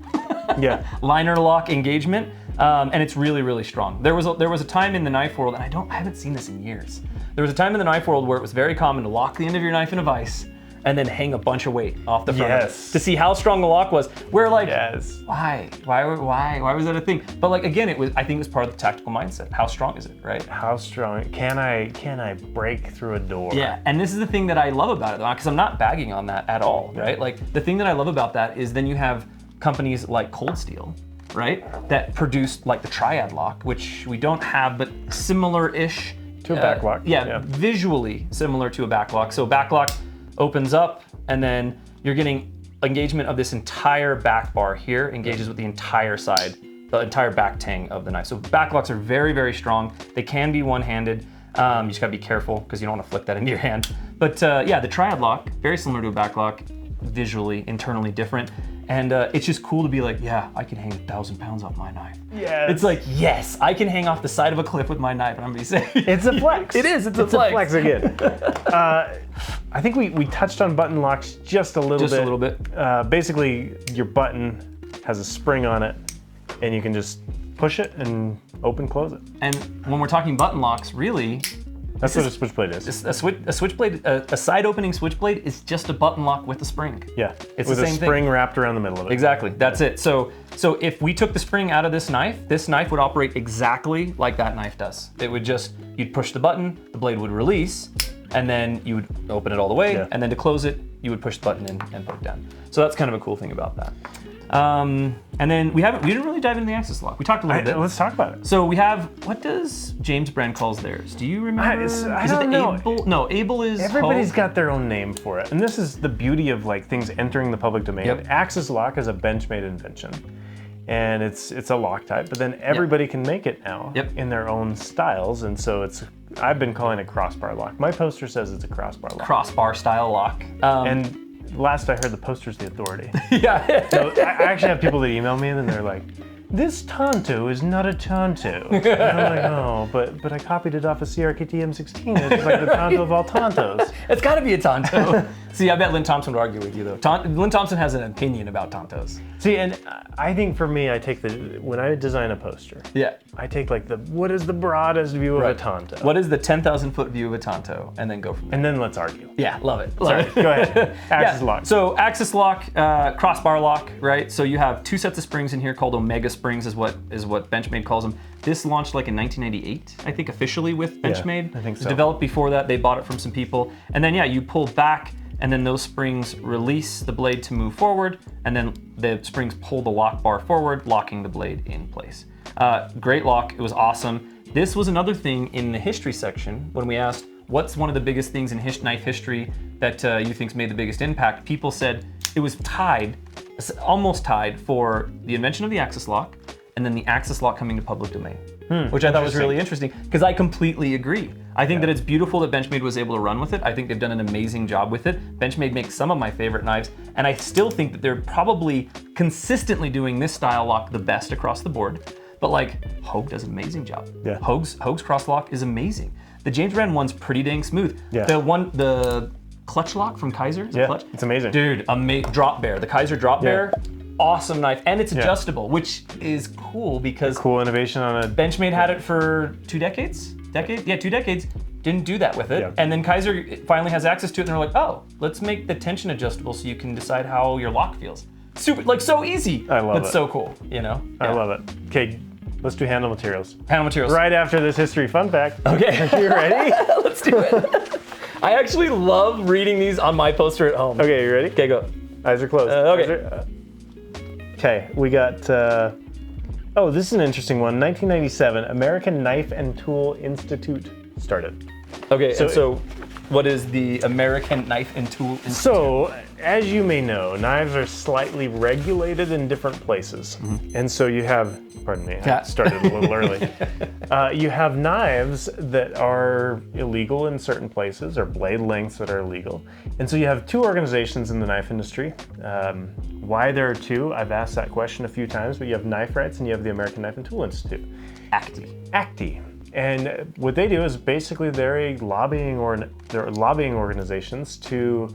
B: Yeah.
A: liner lock engagement, and it's really, really strong. There was a time in the knife world, and I haven't seen this in years. There was a time in the knife world where it was very common to lock the end of your knife in a vise and then hang a bunch of weight off the front of it to see how strong the lock was. Where like, why was that a thing? But like again, I think it was part of the tactical mindset. How strong is it, right?
B: How strong? Can I break through a door?
A: Yeah, and this is the thing that I love about it, because I'm not bagging on that at all, right? Like the thing that I love about that is then you have companies like Cold Steel, right, that produced like the Triad lock, which we don't have, but similar-ish
B: to a back lock.
A: Yeah, visually similar to a back lock. So back lock opens up, and then you're getting engagement of this entire back bar here, engages with the entire side, the entire back tang of the knife. So back locks are very, very strong. They can be one-handed. You just gotta be careful because you don't wanna flick that into your hand. But yeah, the Triad lock, very similar to a back lock, visually, internally different. And it's just cool to be like, yeah, I can hang 1,000 pounds off my knife.
B: Yeah.
A: It's like, yes, I can hang off the side of a cliff with my knife, and I'm gonna be safe.
B: It's a flex.
A: It is, it's a flex.
B: again. I think we touched on button locks just a little bit.
A: Just a little bit.
B: Basically, your button has a spring on it, and you can just push it and open, close it.
A: And when we're talking button locks, really,
B: That's what a switchblade is.
A: a switchblade, a side opening switchblade is just a button lock with a spring.
B: Yeah,
A: It's
B: with
A: the
B: a
A: same
B: spring
A: thing.
B: wrapped around the middle of it.
A: Exactly, that's it. So if we took the spring out of this knife would operate exactly like that knife does. It would just, you'd push the button, the blade would release, and then you would open it all the way, and then to close it, you would push the button in and put it down. So that's kind of a cool thing about that. And then we didn't really dive into the axis lock. We talked a little bit.
B: Let's talk about it.
A: So we have, what does James Brand calls theirs? Do you remember?
B: I don't know.
A: Able? No, Able is
B: Everybody's
A: Hogue.
B: got their own name for it. And this is the beauty of like things entering the public domain.
A: Yep.
B: Axis lock is a bench-made invention. And it's a lock type, but then everybody can make it now in their own styles. And so I've been calling it crossbar lock. My poster says it's a crossbar lock.
A: Crossbar style lock.
B: And last I heard, the poster's the authority.
A: Yeah.
B: So I actually have people that email me and they're like, this Tonto is not a Tonto. And I'm like, oh, but I copied it off of CRKT M16. It's like the Tonto of all Tontos.
A: It's got to be a Tonto. See, I bet Lynn Thompson would argue with you though. Lynn Thompson has an opinion about Tontos.
B: See, and I think for me, when I design a poster, I take like what is the broadest view of a Tonto?
A: What is the 10,000 foot view of a Tonto? And then go from there.
B: And then let's argue.
A: Yeah, love it.
B: Sorry, go ahead. Axis lock.
A: So axis lock, crossbar lock, right? So you have two sets of springs in here called Omega springs is what Benchmade calls them. This launched like in 1998, I think officially with Benchmade.
B: I think so.
A: It was developed before that, they bought it from some people. And then you pull back and then those springs release the blade to move forward, and then the springs pull the lock bar forward, locking the blade in place. Great lock, it was awesome. This was another thing in the history section when we asked, what's one of the biggest things in knife history that you think's made the biggest impact? People said it was almost tied for the invention of the axis lock, and then the axis lock coming to public domain, which I thought was really interesting, because I completely agree. I think that it's beautiful that Benchmade was able to run with it. I think they've done an amazing job with it. Benchmade makes some of my favorite knives, and I still think that they're probably consistently doing this style lock the best across the board. But like, Hogue does an amazing job.
B: Yeah.
A: Hogue's cross lock is amazing. The James Brand one's pretty dang smooth.
B: Yeah.
A: The clutch lock from Kaiser,
B: It's amazing.
A: Dude, drop bear. The Kaiser drop bear, awesome knife, and it's adjustable, which is cool because
B: cool innovation on a
A: Benchmade had it for 2 decades. 2 decades. Didn't do that with it, and then Kaiser finally has access to it, and they're like, oh, let's make the tension adjustable so you can decide how your lock feels. Super, like so easy.
B: I love it.
A: But so cool, you know.
B: I love it. Okay, let's do handle materials.
A: Handle materials.
B: Right after this history fun fact.
A: Okay.
B: Are you ready?
A: Let's do it. I actually love reading these on my poster at home.
B: Okay, you ready?
A: Okay, go.
B: Eyes are closed.
A: Okay.
B: Okay, we got, oh, this is an interesting one. 1997, American Knife and Tool Institute started.
A: Okay,
B: So
A: so what is the American Knife and Tool Institute?
B: So, as you may know, knives are slightly regulated in different places. And so you have, pardon me, I started a little early. You have knives that are illegal in certain places, or blade lengths that are illegal. And so you have two organizations in the knife industry. Why there are two, I've asked that question a few times, but you have Knife Rights and you have the American Knife and Tool Institute.
A: AKTI.
B: AKTI. And what they do is basically they're lobbying organizations to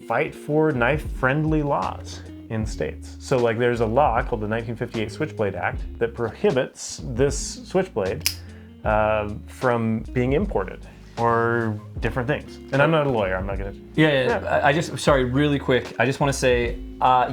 B: fight for knife-friendly laws in states. So like there's a law called the 1958 Switchblade Act that prohibits this switchblade from being imported or different things. And I'm not a lawyer, I'm not gonna...
A: Sorry, really quick. I just wanna say,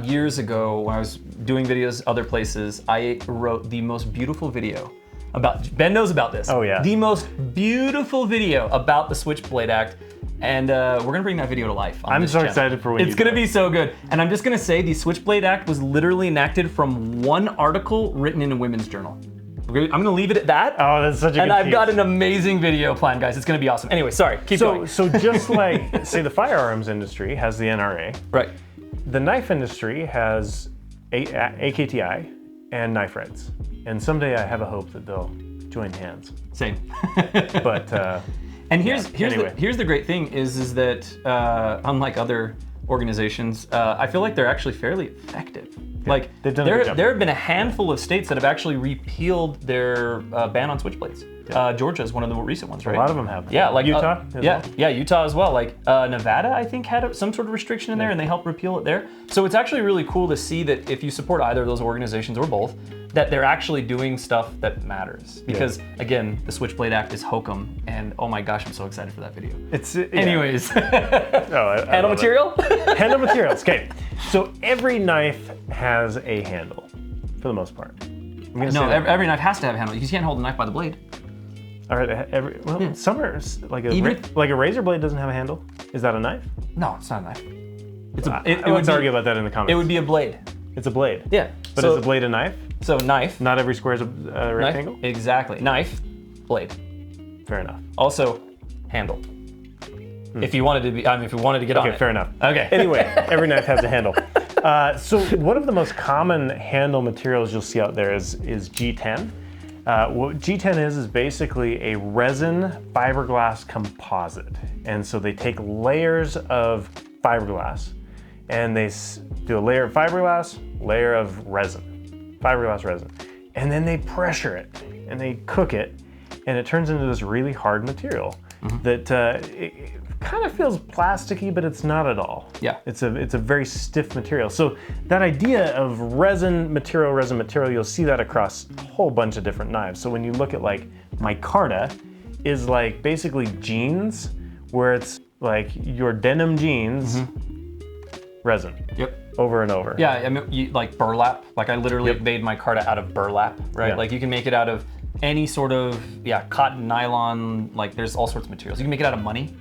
A: years ago when I was doing videos other places, I wrote the most beautiful video about, Ben knows about this.
B: Oh yeah.
A: The most beautiful video about the Switchblade Act. And we're gonna bring that video to life on this channel.
B: Excited for when
A: it's gonna be so good. And I'm just gonna say the Switchblade Act was literally enacted from one article written in a women's journal. I'm gonna leave it at that.
B: Oh, that's such a good
A: And I've
B: piece.
A: got an amazing video planned, guys. It's gonna be awesome. Anyway, sorry, keep going.
B: So just like, say the firearms industry has the NRA.
A: Right.
B: The knife industry has AKTI and Knife Rights. And someday I have a hope that they'll join hands.
A: Same.
B: But
A: and here's
B: anyway.
A: the great thing is that unlike other organizations, I feel like they're actually fairly effective.
B: Yeah,
A: like
B: they've done a good job.
A: There have been a handful of states that have actually repealed their ban on switchblades.
B: Yeah.
A: Georgia is one of the more recent ones, right?
B: A lot of them have.
A: Yeah, like
B: Utah.
A: Utah as well. Like Nevada, I think had some sort of restriction in there, and they helped repeal it there. So it's actually really cool to see that if you support either of those organizations or both, that they're actually doing stuff that matters. Because again, the Switchblade Act is hokum, and oh my gosh, I'm so excited for that video. Anyways, handle material.
B: Handle materials. Okay, so every knife has a handle, for the most part.
A: Every knife has to have a handle. You can't hold a knife by the blade.
B: All right, some are like a razor blade doesn't have a handle. Is that a knife?
A: No, it's not a knife.
B: Let's argue about that in the comments.
A: It would be a blade.
B: It's a blade.
A: Yeah.
B: But is a blade a knife?
A: So knife.
B: Not every square is a rectangle?
A: Knife, exactly. Knife, blade.
B: Fair enough.
A: Also, handle. If you wanted to be, if you wanted to get on it.
B: Okay, fair enough.
A: Okay.
B: Anyway, every knife has a handle. So one of the most common handle materials you'll see out there is G10. What G10 is basically a resin fiberglass composite. And so they take layers of fiberglass and they do a layer of fiberglass, layer of resin, fiberglass resin. And then they pressure it and they cook it and it turns into this really hard material that it kind of feels plasticky, but it's not at all.
A: Yeah.
B: It's a very stiff material. So that idea of resin material, you'll see that across a whole bunch of different knives. So when you look at like micarta is like basically jeans, where it's like your denim jeans, resin.
A: Yep.
B: Over and over.
A: Yeah, I mean, like burlap. Like I literally made micarta out of burlap, right?
B: Yeah.
A: Like you can make it out of any sort of, cotton, nylon, like there's all sorts of materials. You can make it out of money.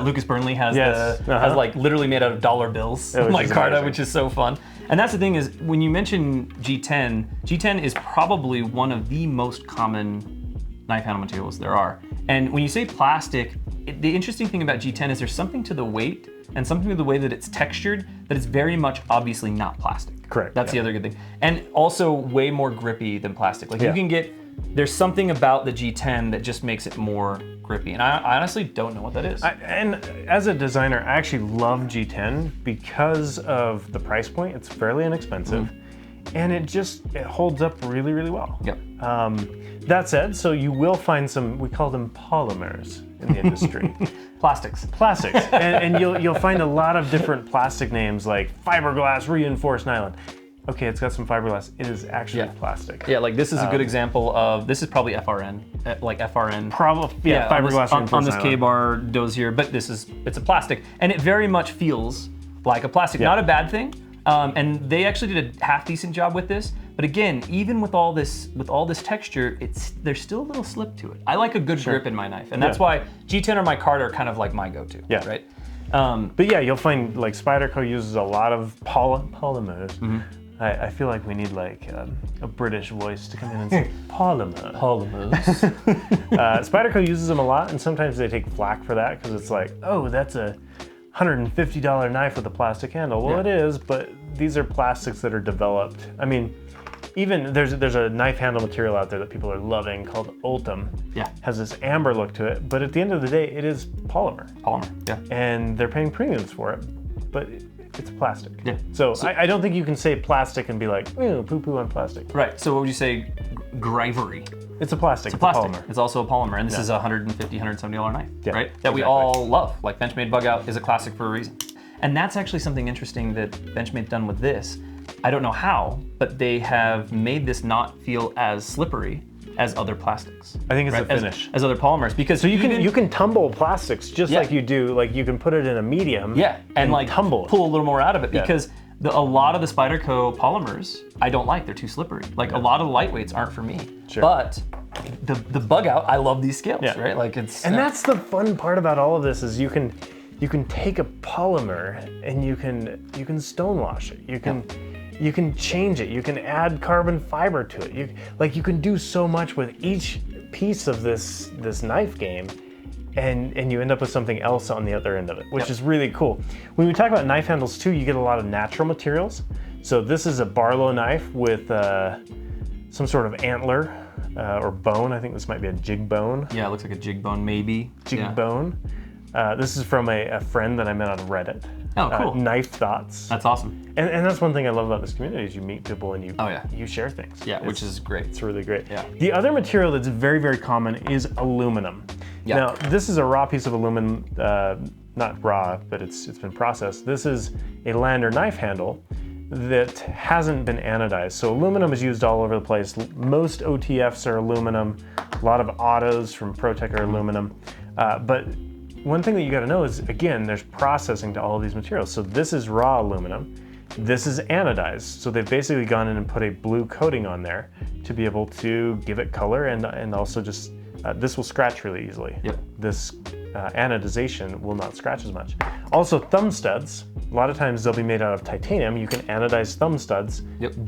A: Lucas Burnley has has like literally made out of dollar bills, micarta, which is so fun. And that's the thing is, when you mention G10, G10 is probably one of the most common knife handle materials there are. And when you say plastic, the interesting thing about G10 is there's something to the weight and something to the way that it's textured that is very much obviously not plastic.
B: Correct.
A: That's the other good thing. And also way more grippy than plastic. Like you can get, there's something about the G10 that just makes it more grippy. And I honestly don't know what that is.
B: And as a designer, I actually love G10 because of the price point. It's fairly inexpensive. And it holds up really, really well.
A: Yep.
B: That said, so you will find some, we call them polymers in the industry.
A: Plastics.
B: and you'll find a lot of different plastic names like fiberglass reinforced nylon. Okay, it's got some fiberglass. It is actually plastic.
A: Yeah, like this is a good example of, this is probably FRN, like FRN.
B: Probably, fiberglass reinforced
A: on this
B: nylon.
A: K-bar dozier, but it's a plastic. And it very much feels like a plastic, not a bad thing. And they actually did a half-decent job with this. But again, even with all this texture, there's still a little slip to it. I like a good grip in my knife, and that's why G10 or micarta are kind of like my go-to.
B: Yeah.
A: Right.
B: But yeah, you'll find like Spyderco uses a lot of polymers. I feel like we need like a British voice to come in and say polymer.
A: Polymers.
B: Spyderco uses them a lot, and sometimes they take flack for that because it's like, oh, that's a $150 knife with a plastic handle. Well, it is, but these are plastics that are developed. I mean, even there's a knife handle material out there that people are loving called Ultim.
A: Yeah. Has
B: this amber look to it, but at the end of the day, it is polymer.
A: Polymer, yeah.
B: And they're paying premiums for it, but it's plastic.
A: Yeah.
B: So I don't think you can say plastic and be like, ew, poo-poo on plastic.
A: Right, so what would you say, Grivery?
B: It's a plastic.
A: It's a plastic.
B: polymer.
A: It's also a polymer, and this is a $150, $170 knife,
B: Yeah,
A: right? That we all love. Like Benchmade Bug Out is a classic for a reason. And that's actually something interesting that Benchmade's done with this. I don't know how, but they have made this not feel as slippery as other plastics.
B: I think it's the finish.
A: As other polymers, because
B: so you can tumble plastics just like you do, like you can put it in a medium.
A: Yeah, and like
B: tumble
A: pull a little more out of it because a lot of the Spyderco polymers I don't like. They're too slippery. Like a lot of the lightweights aren't for me. Sure. But the Bug Out, I love these scales, right? Like it's
B: that's the fun part about all of this is you can take a polymer and you can stonewash it. You can change it. You can add carbon fiber to it. You can do so much with each piece of this knife game, and you end up with something else on the other end of it, which is really cool. When we talk about knife handles too, you get a lot of natural materials. So this is a Barlow knife with some sort of antler or bone. I think this might be a jig bone.
A: Yeah, it looks like a jig bone maybe.
B: Jig bone. This is from a friend that I met on Reddit.
A: Oh, cool.
B: Knife Thoughts.
A: That's awesome.
B: And that's one thing I love about this community is you meet people and you share things.
A: Yeah, which is great.
B: It's really great.
A: Yeah.
B: The other material that's very, very common is aluminum. Yeah. Now, this is a raw piece of aluminum, not raw, but it's been processed. This is a Lander knife handle that hasn't been anodized. So aluminum is used all over the place. Most OTFs are aluminum. A lot of autos from ProTech are aluminum. But one thing that you got to know is, again, there's processing to all of these materials. So this is raw aluminum. This is anodized. So they've basically gone in and put a blue coating on there to be able to give it color and also just, this will scratch really easily.
A: Yep.
B: This anodization will not scratch as much. Also thumb studs, a lot of times they'll be made out of titanium. You can anodize thumb studs,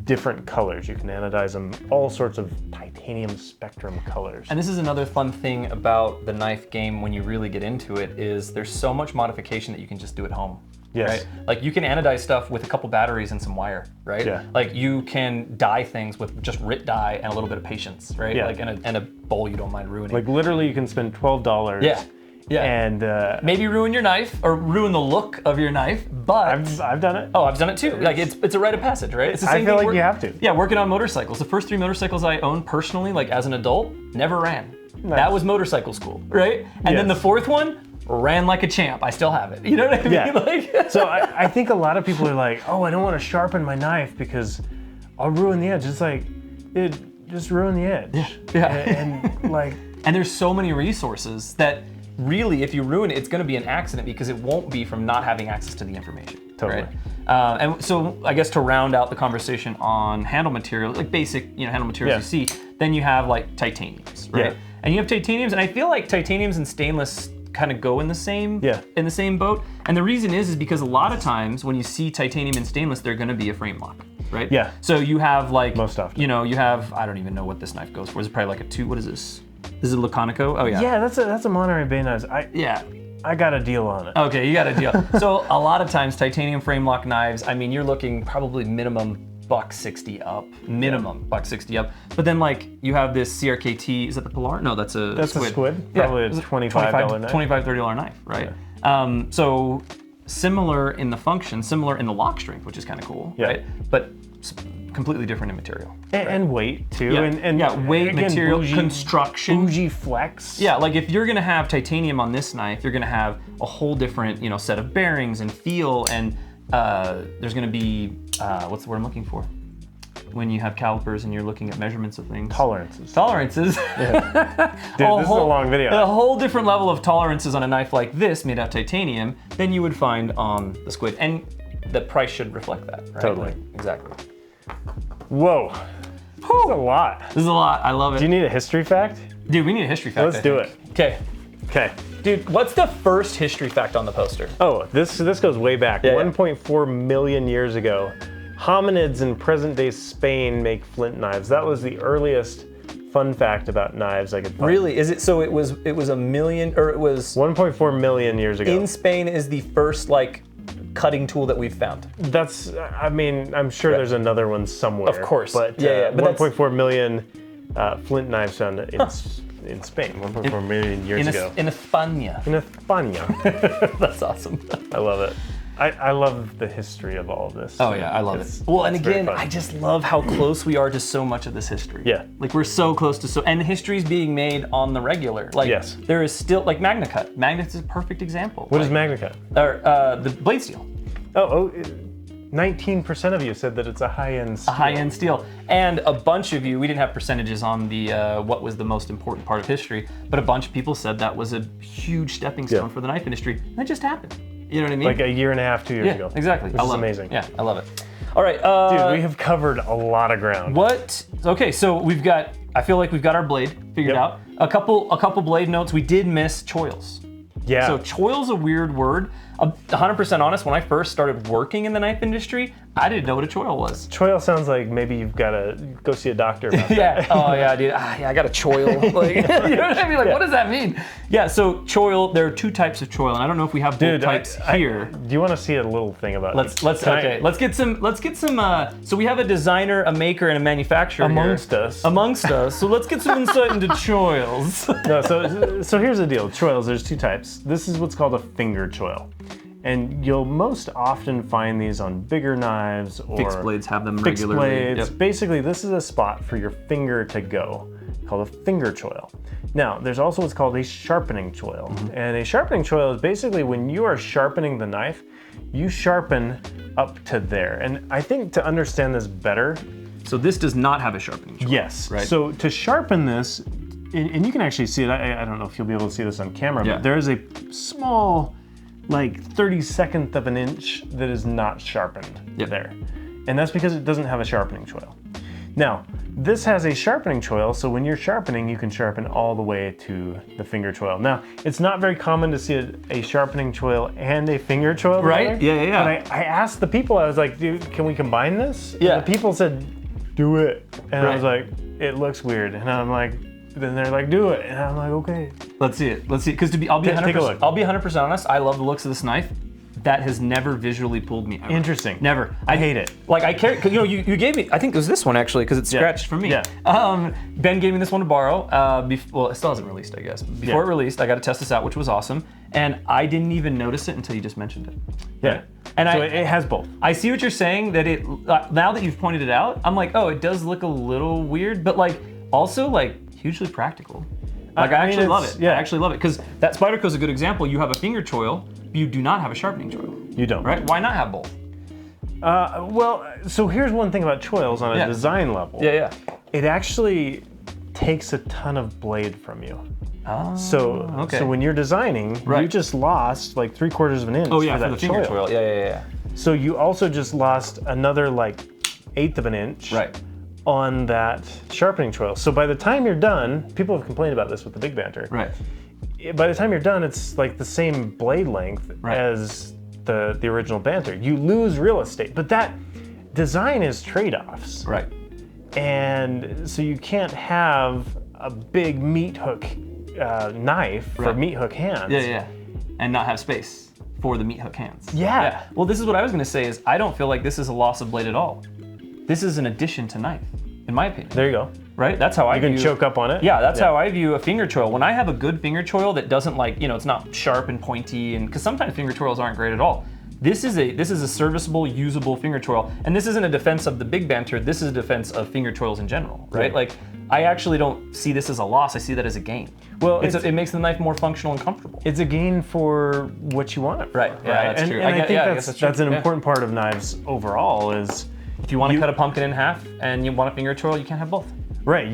B: different colors. You can anodize them all sorts of titanium spectrum colors.
A: And this is another fun thing about the knife game when you really get into it is there's so much modification that you can just do at home.
B: Yes.
A: Right? Like you can anodize stuff with a couple batteries and some wire, right?
B: Yeah.
A: Like you can dye things with just RIT dye and a little bit of patience, right?
B: Yeah.
A: Like and a bowl you don't mind ruining.
B: Like literally you can spend $12.
A: Yeah. Yeah.
B: And
A: maybe ruin your knife or ruin the look of your knife, but
B: I've done it.
A: Oh, I've done it too. Like it's a rite of passage, right? It's the same
B: I feel
A: thing
B: like you have to.
A: Yeah, working on motorcycles. The first 3 motorcycles I owned personally, like as an adult, never ran.
B: Nice.
A: That was motorcycle school, right? And then the 4th one ran like a champ. I still have it. You know what I mean?
B: Yeah.
A: Like,
B: so I think a lot of people are like, oh, I don't want to sharpen my knife because I'll ruin the edge. It's like, just ruin the edge.
A: Yeah.
B: And like,
A: and there's so many resources that really, if you ruin it, it's going to be an accident because it won't be from not having access to the information.
B: Totally.
A: Right? And so I guess to round out the conversation on handle materials, like basic handle materials you see, then you have like titaniums, right?
B: Yeah.
A: And you have titaniums, and I feel like titaniums and stainless kind of go in the same boat. And the reason is because a lot of times when you see titanium and stainless, they're going to be a frame lock, right?
B: Yeah.
A: So you have like
B: most often.
A: You have, I don't even know what this knife goes for. It's probably like a 2. What is this? This is a Laconico? Oh yeah.
B: Yeah, that's a Monterey Bay knife. I got a deal on it.
A: Okay, you got a deal. So a lot of times titanium frame lock knives, I mean, you're looking probably minimum $160 up, minimum $160 up. But then like you have this CRKT, is that the Pilar? No, that's a
B: squid.
A: A squid.
B: Probably a $25 knife.
A: $25, $30 knife, right? Yeah. So similar in the function, similar in the lock strength, which is kind of cool, right? But completely different in material.
B: And weight too.
A: Yeah.
B: And
A: weight,
B: again,
A: material,
B: bougie,
A: construction.
B: Bougie flex.
A: Yeah, like if you're gonna have titanium on this knife, you're gonna have a whole different, set of bearings and feel, and there's gonna be, what's the word I'm looking for? When you have calipers and you're looking at measurements of things.
B: Tolerances.
A: Yeah.
B: Dude, this is a long video.
A: A whole different level of tolerances on a knife like this made out of titanium than you would find on the squid. And the price should reflect that, right?
B: Totally.
A: Like, exactly.
B: Whoa. This is a lot.
A: This is a lot. I love it.
B: Do you need a history fact?
A: Dude, we need a history fact.
B: Let's do it. Okay.
A: Dude, what's the first history fact on the poster?
B: Oh, this goes way back.
A: Yeah,
B: 1.4 million years ago, hominids in present-day Spain make flint knives. That was the earliest fun fact about knives I could find.
A: Really? Is it? So it was a million, or it was
B: 1.4 million years ago.
A: in Spain is the first like cutting tool that we've found.
B: That's, I mean, I'm sure there's another one somewhere.
A: Of course.
B: But,
A: but
B: 1.4 million flint knives found in Spain 1.4 million years ago.
A: In España.
B: In España.
A: That's awesome.
B: I love it. I love the history of all of this.
A: Oh yeah, I love it. Well, and again, I just love how close we are to so much of this history.
B: Yeah.
A: Like we're so close to and history's being made on the regular. Like
B: Yes.
A: there is still like Magna Cut. Magna Cut is a perfect example.
B: What is Magna Cut?
A: Or the blade steel.
B: 19% of you said that it's a high-end steel.
A: A high-end steel. And a bunch of you, we didn't have percentages on the what was the most important part of history, but a bunch of people said that was a huge stepping stone for the knife industry. And that just happened. You know what I mean?
B: Like a year and a half, 2 years ago.
A: Exactly.
B: Which is amazing.
A: Yeah, I love it. All right.
B: Dude, we have covered a lot of ground.
A: What? Okay, so we've got, I feel like we've got our blade figured out. A couple blade notes. We did miss choils.
B: Yeah.
A: So choil's a weird word. 100% honest, when I first started working in the knife industry, I didn't know what a choil was.
B: Choil sounds like maybe you've got to go see a doctor about that.
A: Yeah. Oh yeah, dude. Yeah, I got a choil. Like, you know what I mean? Like, what does that mean? Yeah. So choil. There are two types of choil, and I don't know if we have both types here.
B: Do you want to see a little thing about?
A: Let's get some. So we have a designer, a maker, and a manufacturer
B: amongst us.
A: Amongst us. So let's get some insight into choils.
B: No. So here's the deal. Choils. There's two types. This is what's called a finger choil. And you'll most often find these on bigger knives or
A: fixed blades have them
B: fixed
A: regularly.
B: blades. Yep. Basically, this is a spot for your finger to go, called a finger choil. Now, there's also what's called a sharpening choil. And a sharpening choil is basically when you are sharpening the knife, you sharpen up to there. And I think to understand this better.
A: So this does not have a sharpening choil.
B: Yes.
A: Right.
B: So to sharpen this, and you can actually see it, I don't know if you'll be able to see this on camera, but there is a small, like 32nd of an inch that is not sharpened there. And that's because it doesn't have a sharpening choil. Now, this has a sharpening choil, so when you're sharpening, you can sharpen all the way to the finger choil. Now, it's not very common to see a sharpening choil and a finger choil
A: right?
B: together.
A: Yeah.
B: But I asked the people, I was like, dude, can we combine this?
A: Yeah.
B: And the people said, do it. And I was like, it looks weird. And I'm like, then they're like, do it. And I'm like, okay.
A: Let's see it. Let's see. Because I'll be 100%.
B: Take a look.
A: I'll be 100% honest. I love the looks of this knife. That has never visually pulled me ever.
B: Interesting.
A: Never.
B: I hate it.
A: Like I carry, you know, you gave me. I think it was this one actually, because it's scratched for me.
B: Yeah.
A: Ben gave me this one to borrow. Well, it still hasn't released, I guess. Before it released, I got to test this out, which was awesome. And I didn't even notice it until you just mentioned it.
B: Yeah.
A: Right? And
B: so it has both.
A: I see what you're saying. That it now that you've pointed it out, I'm like, oh, it does look a little weird, but like also like hugely practical. Like I actually love it.
B: Yeah.
A: I actually love it because that Spyderco is a good example. You have a finger choil, but you do not have a sharpening choil.
B: You don't.
A: Right? Why not have both?
B: Well, so here's one thing about choils on a design level.
A: Yeah.
B: It actually takes a ton of blade from you.
A: Oh,
B: so when you're designing, you just lost like 3/4 of an inch
A: for
B: that
A: the finger choil. Yeah.
B: So you also just lost another like 1/8 of an inch on that sharpening choil. So by the time you're done, people have complained about this with the Big Banter.
A: Right.
B: By the time you're done, it's like the same blade length as the original Banter. You lose real estate, but that design is trade-offs.
A: Right.
B: And so you can't have a big meat hook knife for meat hook hands.
A: Yeah. And not have space for the meat hook hands.
B: Yeah.
A: Well, this is what I was going to say is I don't feel like this is a loss of blade at all. This is an addition to knife, in my opinion.
B: There you go.
A: Right? That's how I view.
B: You can choke up on it.
A: Yeah, that's how I view a finger choil. When I have a good finger choil that doesn't like, you know, it's not sharp and pointy, and because sometimes finger choils aren't great at all. This is a serviceable, usable finger choil, and this isn't a defense of the Big Banter. This is a defense of finger choils in general, right?
B: Yeah.
A: Like, I actually don't see this as a loss. I see that as a gain.
B: Well,
A: it makes the knife more functional and comfortable.
B: It's a gain for what you want it for.
A: Right. Yeah, that's true.
B: And I think
A: that's
B: that's an important part of knives overall is
A: if you want to cut a pumpkin in half and you want a finger choil, you can't have both.
B: Right.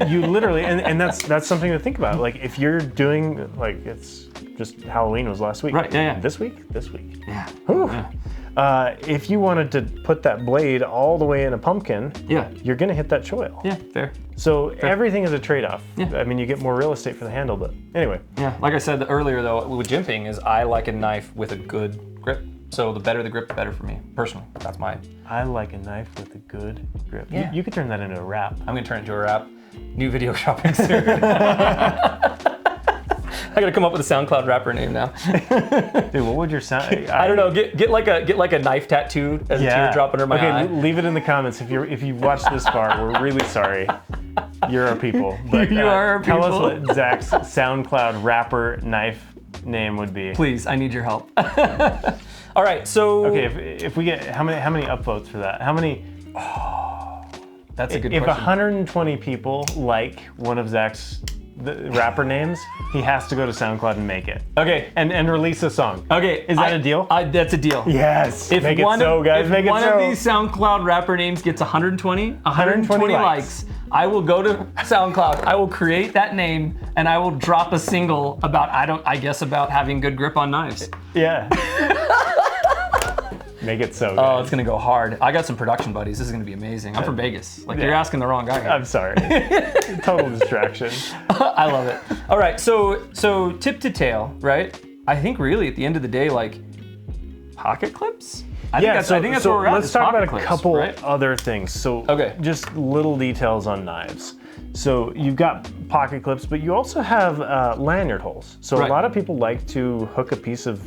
B: You literally, and that's something to think about. Like if you're doing, like it's just Halloween was last week.
A: Right. Yeah.
B: This week.
A: Yeah.
B: Whew.
A: Yeah.
B: If you wanted to put that blade all the way in a pumpkin, you're gonna hit that choil.
A: Yeah. Fair.
B: So everything is a trade-off.
A: Yeah.
B: I mean, you get more real estate for the handle, but anyway.
A: Yeah. Like I said earlier, though, with jimping is I like a knife with a good grip. So the better the grip, the better for me, personally. That's my...
B: I like a knife with a good grip.
A: Yeah.
B: You could turn that into a wrap.
A: I'm gonna turn it into a wrap. New video shopping soon. I gotta come up with a SoundCloud rapper name now.
B: Dude, what would your sound?
A: I don't know. Get like a knife tattooed as a teardrop under my eye.
B: Okay, leave it in the comments if you've watched this far. We're really sorry. You're our people. But,
A: You are our people.
B: Tell us what Zach's SoundCloud rapper knife name would be.
A: Please, I need your help. All right, so
B: Okay, if we get how many upvotes for that? How many?
A: that's a good
B: If
A: question.
B: 120 people like one of Zach's rapper names, he has to go to SoundCloud and make it.
A: Okay.
B: And release a song.
A: Okay.
B: Is that a deal?
A: That's a deal.
B: Yes.
A: If
B: make
A: one
B: it so,
A: of,
B: guys.
A: if
B: Make it
A: one
B: so.
A: of these SoundCloud rapper names gets 120 likes, I will go to SoundCloud. I will create that name and I will drop a single about about having good grip on knives.
B: Yeah. Make it so,
A: Oh,
B: guys.
A: it's gonna go hard. I got some production buddies. This is gonna be amazing. I'm from Vegas. Like you're asking the wrong guy here.
B: I'm sorry. Total distraction.
A: I love it. All right, so tip to tail, right? I think really at the end of the day, like pocket clips. I think that's where we're at.
B: Let's
A: is
B: talk about
A: pocket
B: a
A: clips,
B: couple
A: right?
B: other things. So just little details on knives. So you've got pocket clips, but you also have lanyard holes. So a lot of people like to hook a piece of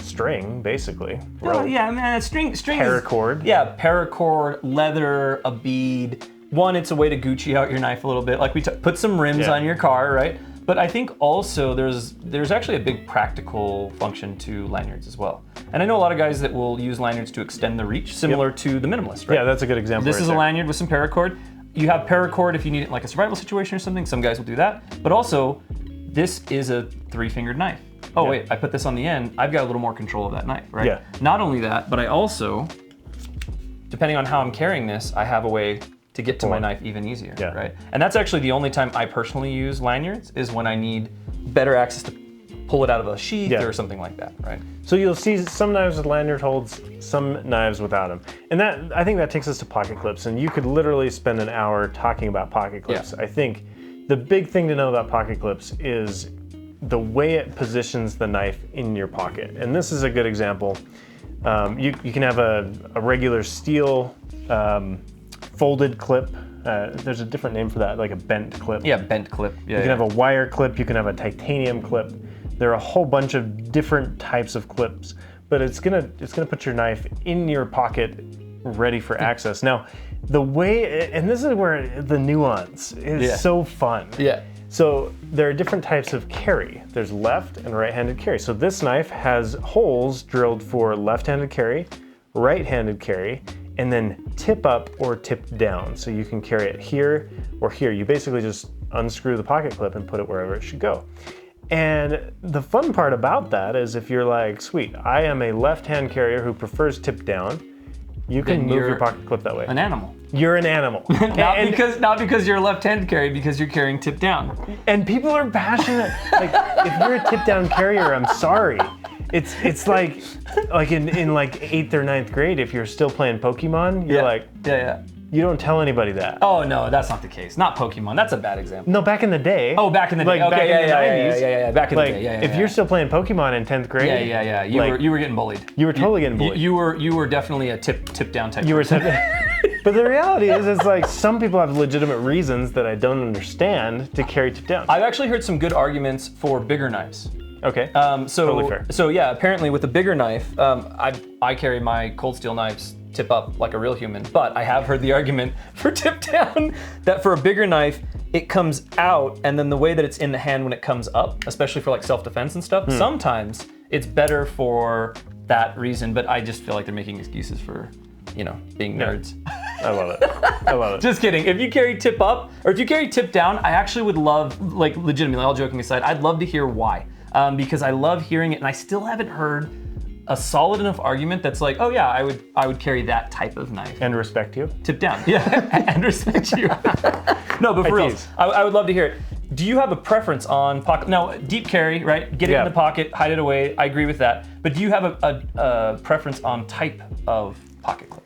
B: string, basically.
A: Oh, yeah, man, string
B: paracord.
A: Paracord, leather, a bead. One, it's a way to Gucci out your knife a little bit. Like we put some rims on your car, right? But I think also there's actually a big practical function to lanyards as well. And I know a lot of guys that will use lanyards to extend the reach, similar to the minimalist, right?
B: Yeah, that's a good example.
A: This is a lanyard with some paracord. You have paracord if you need it in like a survival situation or something. Some guys will do that. But also, this is a 3-fingered knife. Oh wait, I put this on the end. I've got a little more control of that knife, right?
B: Yeah.
A: Not only that, but I also, depending on how I'm carrying this, I have a way to get to my knife even easier, right? And that's actually the only time I personally use lanyards is when I need better access to pull it out of a sheath or something like that, right?
B: So you'll see some knives with lanyard holds, some knives without them. And I think that takes us to pocket clips, and you could literally spend an hour talking about pocket clips. I think the big thing to know about pocket clips is the way it positions the knife in your pocket. And this is a good example. You can have a regular steel folded clip. There's a different name for that, like a bent clip.
A: Yeah, bent clip. Yeah,
B: you can have a wire clip, you can have a titanium clip. There are a whole bunch of different types of clips, but it's gonna put your knife in your pocket ready for access. Now, the way, and this is where the nuance is so fun.
A: Yeah.
B: So there are different types of carry. There's left and right-handed carry. So this knife has holes drilled for left-handed carry, right-handed carry, and then tip up or tip down. So you can carry it here or here. You basically just unscrew the pocket clip and put it wherever it should go. And the fun part about that is if you're like, sweet, I am a left-hand carrier who prefers tip down, you can move your pocket clip that way.
A: An animal.
B: You're an animal.
A: not because you're a left-handed carry, because you're carrying tip down.
B: And people are passionate. Like, if you're a tip down carrier, I'm sorry. It's like in like 8th or 9th grade, if you're still playing Pokemon, you're like, you don't tell anybody that.
A: Oh no, that's not the case. Not Pokemon. That's a bad example.
B: No, back in the day.
A: Oh, back in the day.
B: Like back in the 90s.
A: Yeah. Back in the day.
B: If you're still playing Pokemon in 10th grade.
A: Yeah. You were getting bullied.
B: You were totally getting bullied.
A: You were definitely a tip down type.
B: You were But the reality is, it's like some people have legitimate reasons that I don't understand to carry tip down.
A: I've actually heard some good arguments for bigger knives.
B: Okay. Totally fair.
A: So yeah, apparently with a bigger knife, I carry my cold steel knives tip up like a real human, but I have heard the argument for tip down that for a bigger knife, it comes out, and then the way that it's in the hand when it comes up, especially for like self-defense and stuff, sometimes it's better for that reason, but I just feel like they're making excuses for, being nerds.
B: I love it.
A: Just kidding. If you carry tip up, or if you carry tip down, I actually would love, like legitimately, all joking aside, I'd love to hear why. Because I love hearing it, and I still haven't heard a solid enough argument that's like, oh yeah, I would carry that type of knife.
B: And respect you.
A: Tip down. Yeah, and respect you. No, but for real, I would love to hear it. Do you have a preference on pocket? Now, deep carry, right? Get it in the pocket, hide it away. I agree with that. But do you have a preference on type of pocket clip?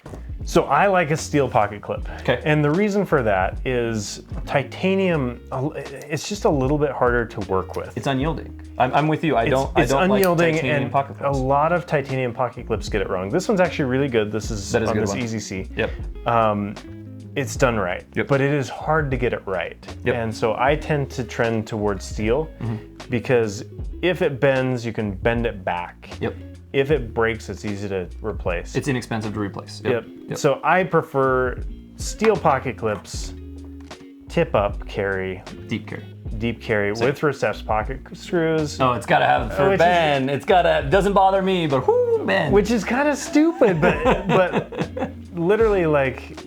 B: So I like a steel pocket clip.
A: Okay.
B: And the reason for that is titanium, it's just a little bit harder to work with.
A: It's unyielding. I'm with you. I don't
B: unyielding,
A: like titanium
B: and
A: pocket clips.
B: a lot of titanium pocket clips get it wrong. This one's actually really good. This is
A: That is a
B: on
A: good
B: this
A: one.
B: Easy C.
A: Yep.
B: It's done right, but it is hard to get it right.
A: Yep.
B: And so I tend to trend towards steel because if it bends, you can bend it back.
A: Yep.
B: If it breaks, it's easy to replace.
A: It's inexpensive to replace.
B: Yep. So I prefer steel pocket clips, tip up carry,
A: Deep carry.
B: deep carry with recessed pocket screws.
A: Oh, it's gotta have for bend. It's gotta, doesn't bother me, but whoo, bend.
B: Which is kind of stupid, but literally like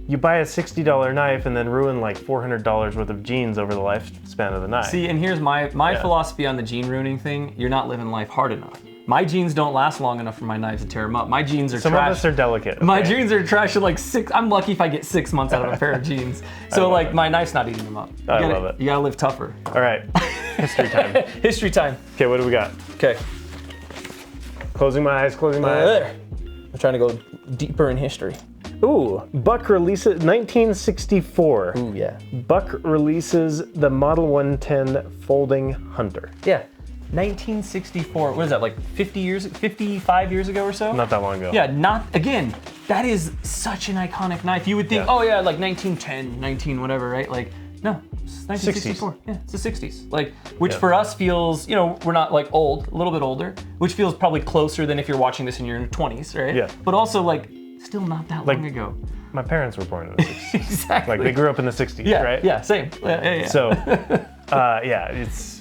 B: you buy a $60 knife and then ruin like $400 worth of jeans over the lifespan of the knife.
A: See, and here's my philosophy on the jean ruining thing. You're not living life hard enough. My jeans don't last long enough for my knives to tear them up. My jeans are
B: Some
A: trash.
B: of us are delicate.
A: My
B: okay?
A: jeans are trash in like 6. I'm lucky if I get 6 months out of a pair of jeans. So like my knife's not eating them up.
B: I love it.
A: You gotta live tougher.
B: All right, history time.
A: History time.
B: Okay, what do we got?
A: Okay.
B: Closing my eyes, closing my eyes.
A: There. I'm trying to go deeper in history.
B: Ooh, Buck releases, 1964.
A: Ooh, yeah.
B: Buck releases the Model 110 Folding Hunter.
A: Yeah. 1964. What is that, like 55 years ago or so?
B: Not that long ago.
A: Yeah, again, that is such an iconic knife. You would think, oh yeah, like 1910, 19 whatever, right? Like, no, it's 1964.
B: 60s.
A: Yeah, it's the 60s. Like, which for us feels, we're not like old, a little bit older, which feels probably closer than if you're watching this in your 20s, right?
B: Yeah.
A: But also like, still not that long ago.
B: My parents were born in the 60s.
A: Exactly.
B: Like they grew up in the 60s,
A: Yeah,
B: right?
A: yeah, same. Yeah.
B: So, it's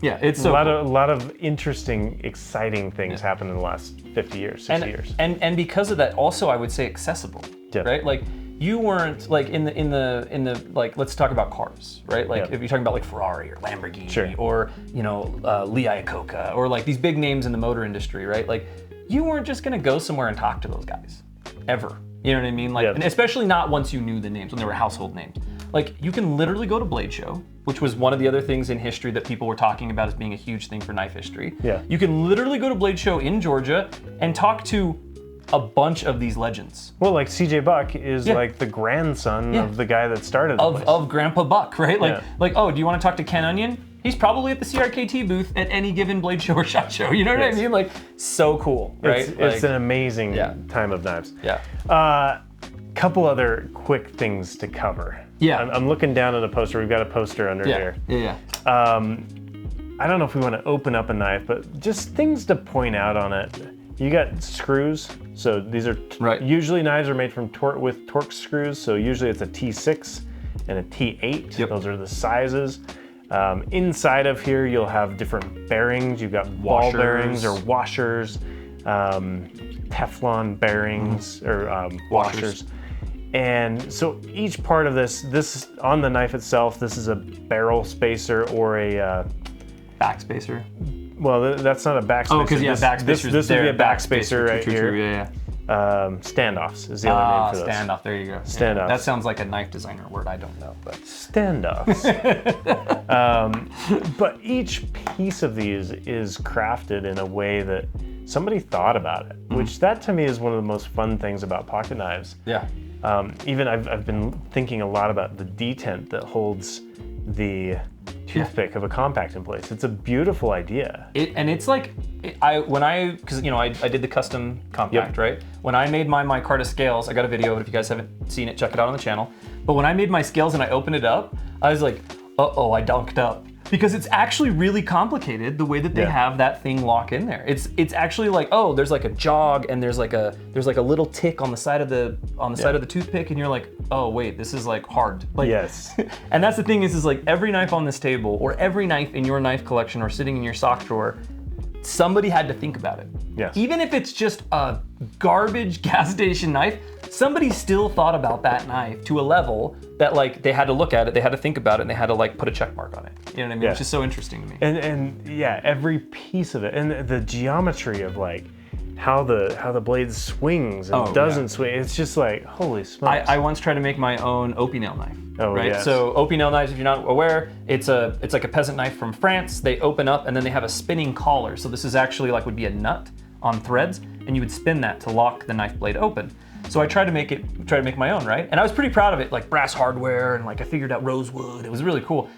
A: it's
B: a lot of interesting, exciting things happened in the last 50 years, 60 years.
A: And because of that, also I would say accessible, right? Like you weren't like in the like, let's talk about cars, right? Like if you're talking about like Ferrari or Lamborghini or Lee Iacocca or like these big names in the motor industry, right? Like you weren't just gonna go somewhere and talk to those guys, ever. You know what I mean? Like, and especially not once you knew the names, when they were household names. Like, you can literally go to Blade Show, which was one of the other things in history that people were talking about as being a huge thing for knife history.
B: Yeah.
A: You can literally go to Blade Show in Georgia and talk to a bunch of these legends.
B: Well, like CJ Buck is like the grandson of the guy that started the place.
A: Of Grandpa Buck, right? Like, oh, do you want to talk to Ken Onion? He's probably at the CRKT booth at any given Blade Show or SHOT Show. You know what I mean? Like, so cool, right?
B: It's an amazing time of knives.
A: Yeah.
B: Couple other quick things to cover.
A: Yeah.
B: I'm looking down at a poster. We've got a poster under here.
A: Yeah.
B: I don't know if we want to open up a knife, but just things to point out on it. You got screws. So these are usually knives are made from with Torx screws. So usually it's a T6 and a T8.
A: Yep.
B: Those are the sizes. Inside of here, you'll have different bearings. You've got ball bearings or washers, Teflon bearings or washers. And so each part of this on the knife itself, this is a barrel spacer or a
A: backspacer.
B: Well, that's not a backspacer.
A: Oh, because backspacer.
B: This would be a backspacer right here.
A: True, yeah.
B: Standoffs is the other name for this.
A: Standoff. There you go.
B: Standoffs.
A: Yeah. That sounds like a knife designer word. I don't know, but
B: standoffs. But each piece of these is crafted in a way that somebody thought about it, which that to me is one of the most fun things about pocket knives.
A: Yeah.
B: Even I've been thinking a lot about the detent that holds the toothpick of a compact in place. It's a beautiful idea.
A: It's like, because I did the custom compact, right? When I made my micarta scales, I got a video of it. If you guys haven't seen it, check it out on the channel. But when I made my scales and I opened it up, I was like, uh-oh, I dunked up. Because it's actually really complicated the way that they have that thing lock in there. It's actually like, oh, there's like a jog and there's like a little tick on the side of the side of the toothpick, and you're like, oh wait, this is like hard. Like,
B: yes.
A: And that's the thing is like every knife on this table or every knife in your knife collection or sitting in your sock drawer, somebody had to think about it.
B: Yes.
A: Even if it's just a garbage gas station knife, somebody still thought about that knife to a level that like they had to look at it, they had to think about it, and they had to like put a check mark on it. You know what I mean? Which is so interesting to me.
B: And yeah, every piece of it, and the geometry of like how the blade swings and doesn't swing. It's just like, holy smokes.
A: I once tried to make my own Opie nail knife.
B: Oh,
A: right?
B: yes.
A: So Opie nail knives, if you're not aware, it's like a peasant knife from France. They open up and then they have a spinning collar. So this is actually like would be a nut on threads, and you would spin that to lock the knife blade open. So I tried to make my own, right? And I was pretty proud of it, like brass hardware, and like I figured out rosewood. It was really cool.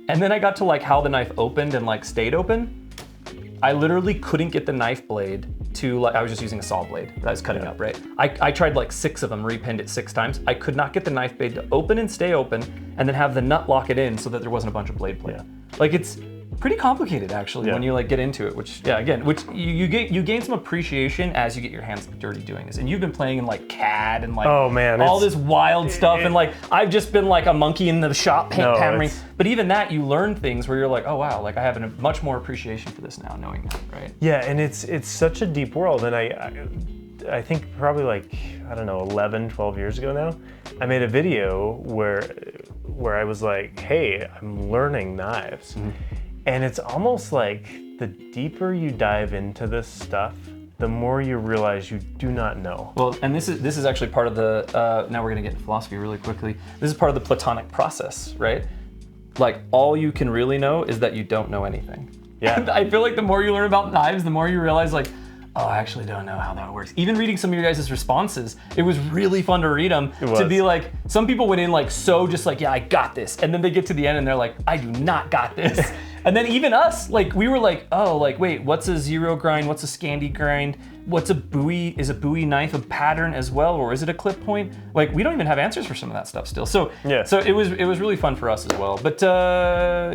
A: And then I got to like how the knife opened and like stayed open. I literally couldn't get the knife blade to, like, I was just using a saw blade that I was cutting up, right? I tried like 6 of them, repinned it 6 times. I could not get the knife blade to open and stay open, and then have the nut lock it in so that there wasn't a bunch of blade play. Like, it's pretty complicated actually when you like get into it, which you gain some appreciation as you get your hands dirty doing this. And you've been playing in like CAD and like all this wild stuff, and like I've just been like a monkey in the shop hammering. But even that, you learn things where you're like, oh wow, like I have a much more appreciation for this now, knowing that, right?
B: Yeah, and it's such a deep world, and I think probably like, I don't know, 11, 12 years ago now, I made a video where I was like, hey, I'm learning knives. And it's almost like the deeper you dive into this stuff, the more you realize you do not know.
A: Well, and this is actually part of the, now we're gonna get into philosophy really quickly. This is part of the Platonic process, right? Like, all you can really know is that you don't know anything. Yeah. I feel like the more you learn about knives, the more you realize like, oh, I actually don't know how that works. Even reading some of your guys' responses, it was really fun to read them. To be like, some people went in like so just like, yeah, I got this. And then they get to the end and they're like, I do not got this. And then even us, like we were like, oh, like wait, what's a zero grind? What's a Scandi grind? What's a Bowie? Is a Bowie knife a pattern as well, or is it a clip point? Like we don't even have answers for some of that stuff still. So so it was really fun for us as well. But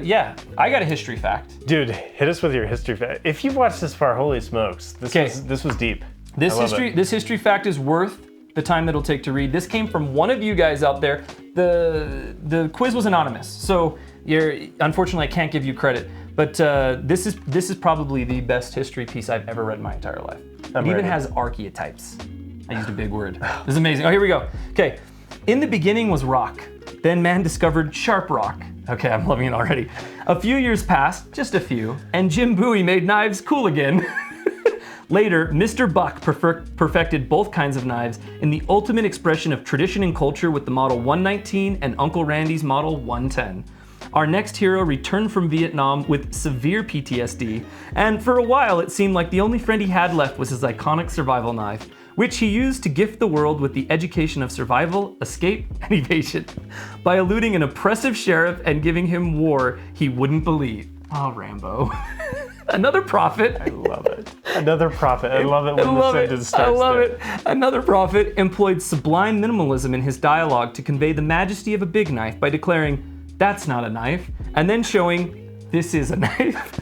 A: yeah, I got a history fact.
B: Dude, hit us with your history fact. If you've watched this far, holy smokes, this was deep.
A: This history fact is worth the time that it'll take to read. This came from one of you guys out there. The quiz was anonymous, so unfortunately I can't give you credit. But this is probably the best history piece I've ever read in my entire life. It even has archetypes. I used a big word. This is amazing. Oh, here we go. Okay. In the beginning was rock. Then man discovered sharp rock. Okay, I'm loving it already. A few years passed, just a few, and Jim Bowie made knives cool again. Later, Mr. Buck perfected both kinds of knives in the ultimate expression of tradition and culture with the Model 119 and Uncle Randy's Model 110. Our next hero returned from Vietnam with severe PTSD, and for a while it seemed like the only friend he had left was his iconic survival knife, which he used to gift the world with the education of survival, escape, and evasion, by eluding an oppressive sheriff and giving him war he wouldn't believe. Oh, Rambo. Another prophet.
B: I love it. Another prophet. I love it when the sentence starts.
A: I love it. Another prophet employed sublime minimalism in his dialogue to convey the majesty of a big knife by declaring, "That's not a knife," and then showing, "This is a knife,"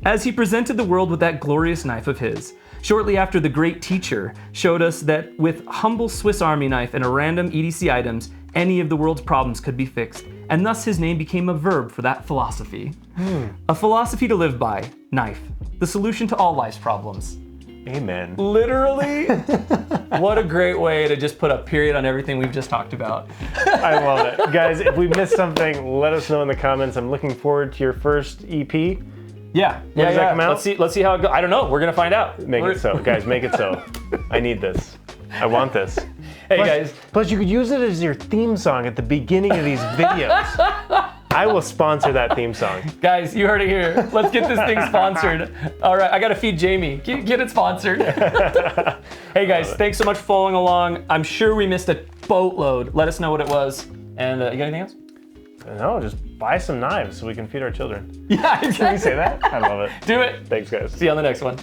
A: as he presented the world with that glorious knife of his. Shortly after, the great teacher showed us that with humble Swiss Army knife and a random EDC items, any of the world's problems could be fixed, and thus his name became a verb for that philosophy. A philosophy to live by, knife, the solution to all life's problems.
B: Amen.
A: Literally, what a great way to just put a period on everything we've just talked about.
B: I love it. Guys, if we missed something, let us know in the comments. I'm looking forward to your first EP.
A: Yeah.
B: When does that come out?
A: Let's see how it goes. I don't know. We're gonna find out.
B: Make it so, guys. Make it so. I need this. I want this.
A: Hey guys.
B: Plus, you could use it as your theme song at the beginning of these videos. I will sponsor that theme song.
A: Guys, you heard it here. Let's get this thing sponsored. All right, I gotta feed Jamie. Get it sponsored. Hey guys, thanks so much for following along. I'm sure we missed a boatload. Let us know what it was. And you got anything else?
B: No, just buy some knives so we can feed our children.
A: Yeah, exactly.
B: Can we say that? I love it.
A: Do it.
B: Thanks, guys.
A: See you on the next one.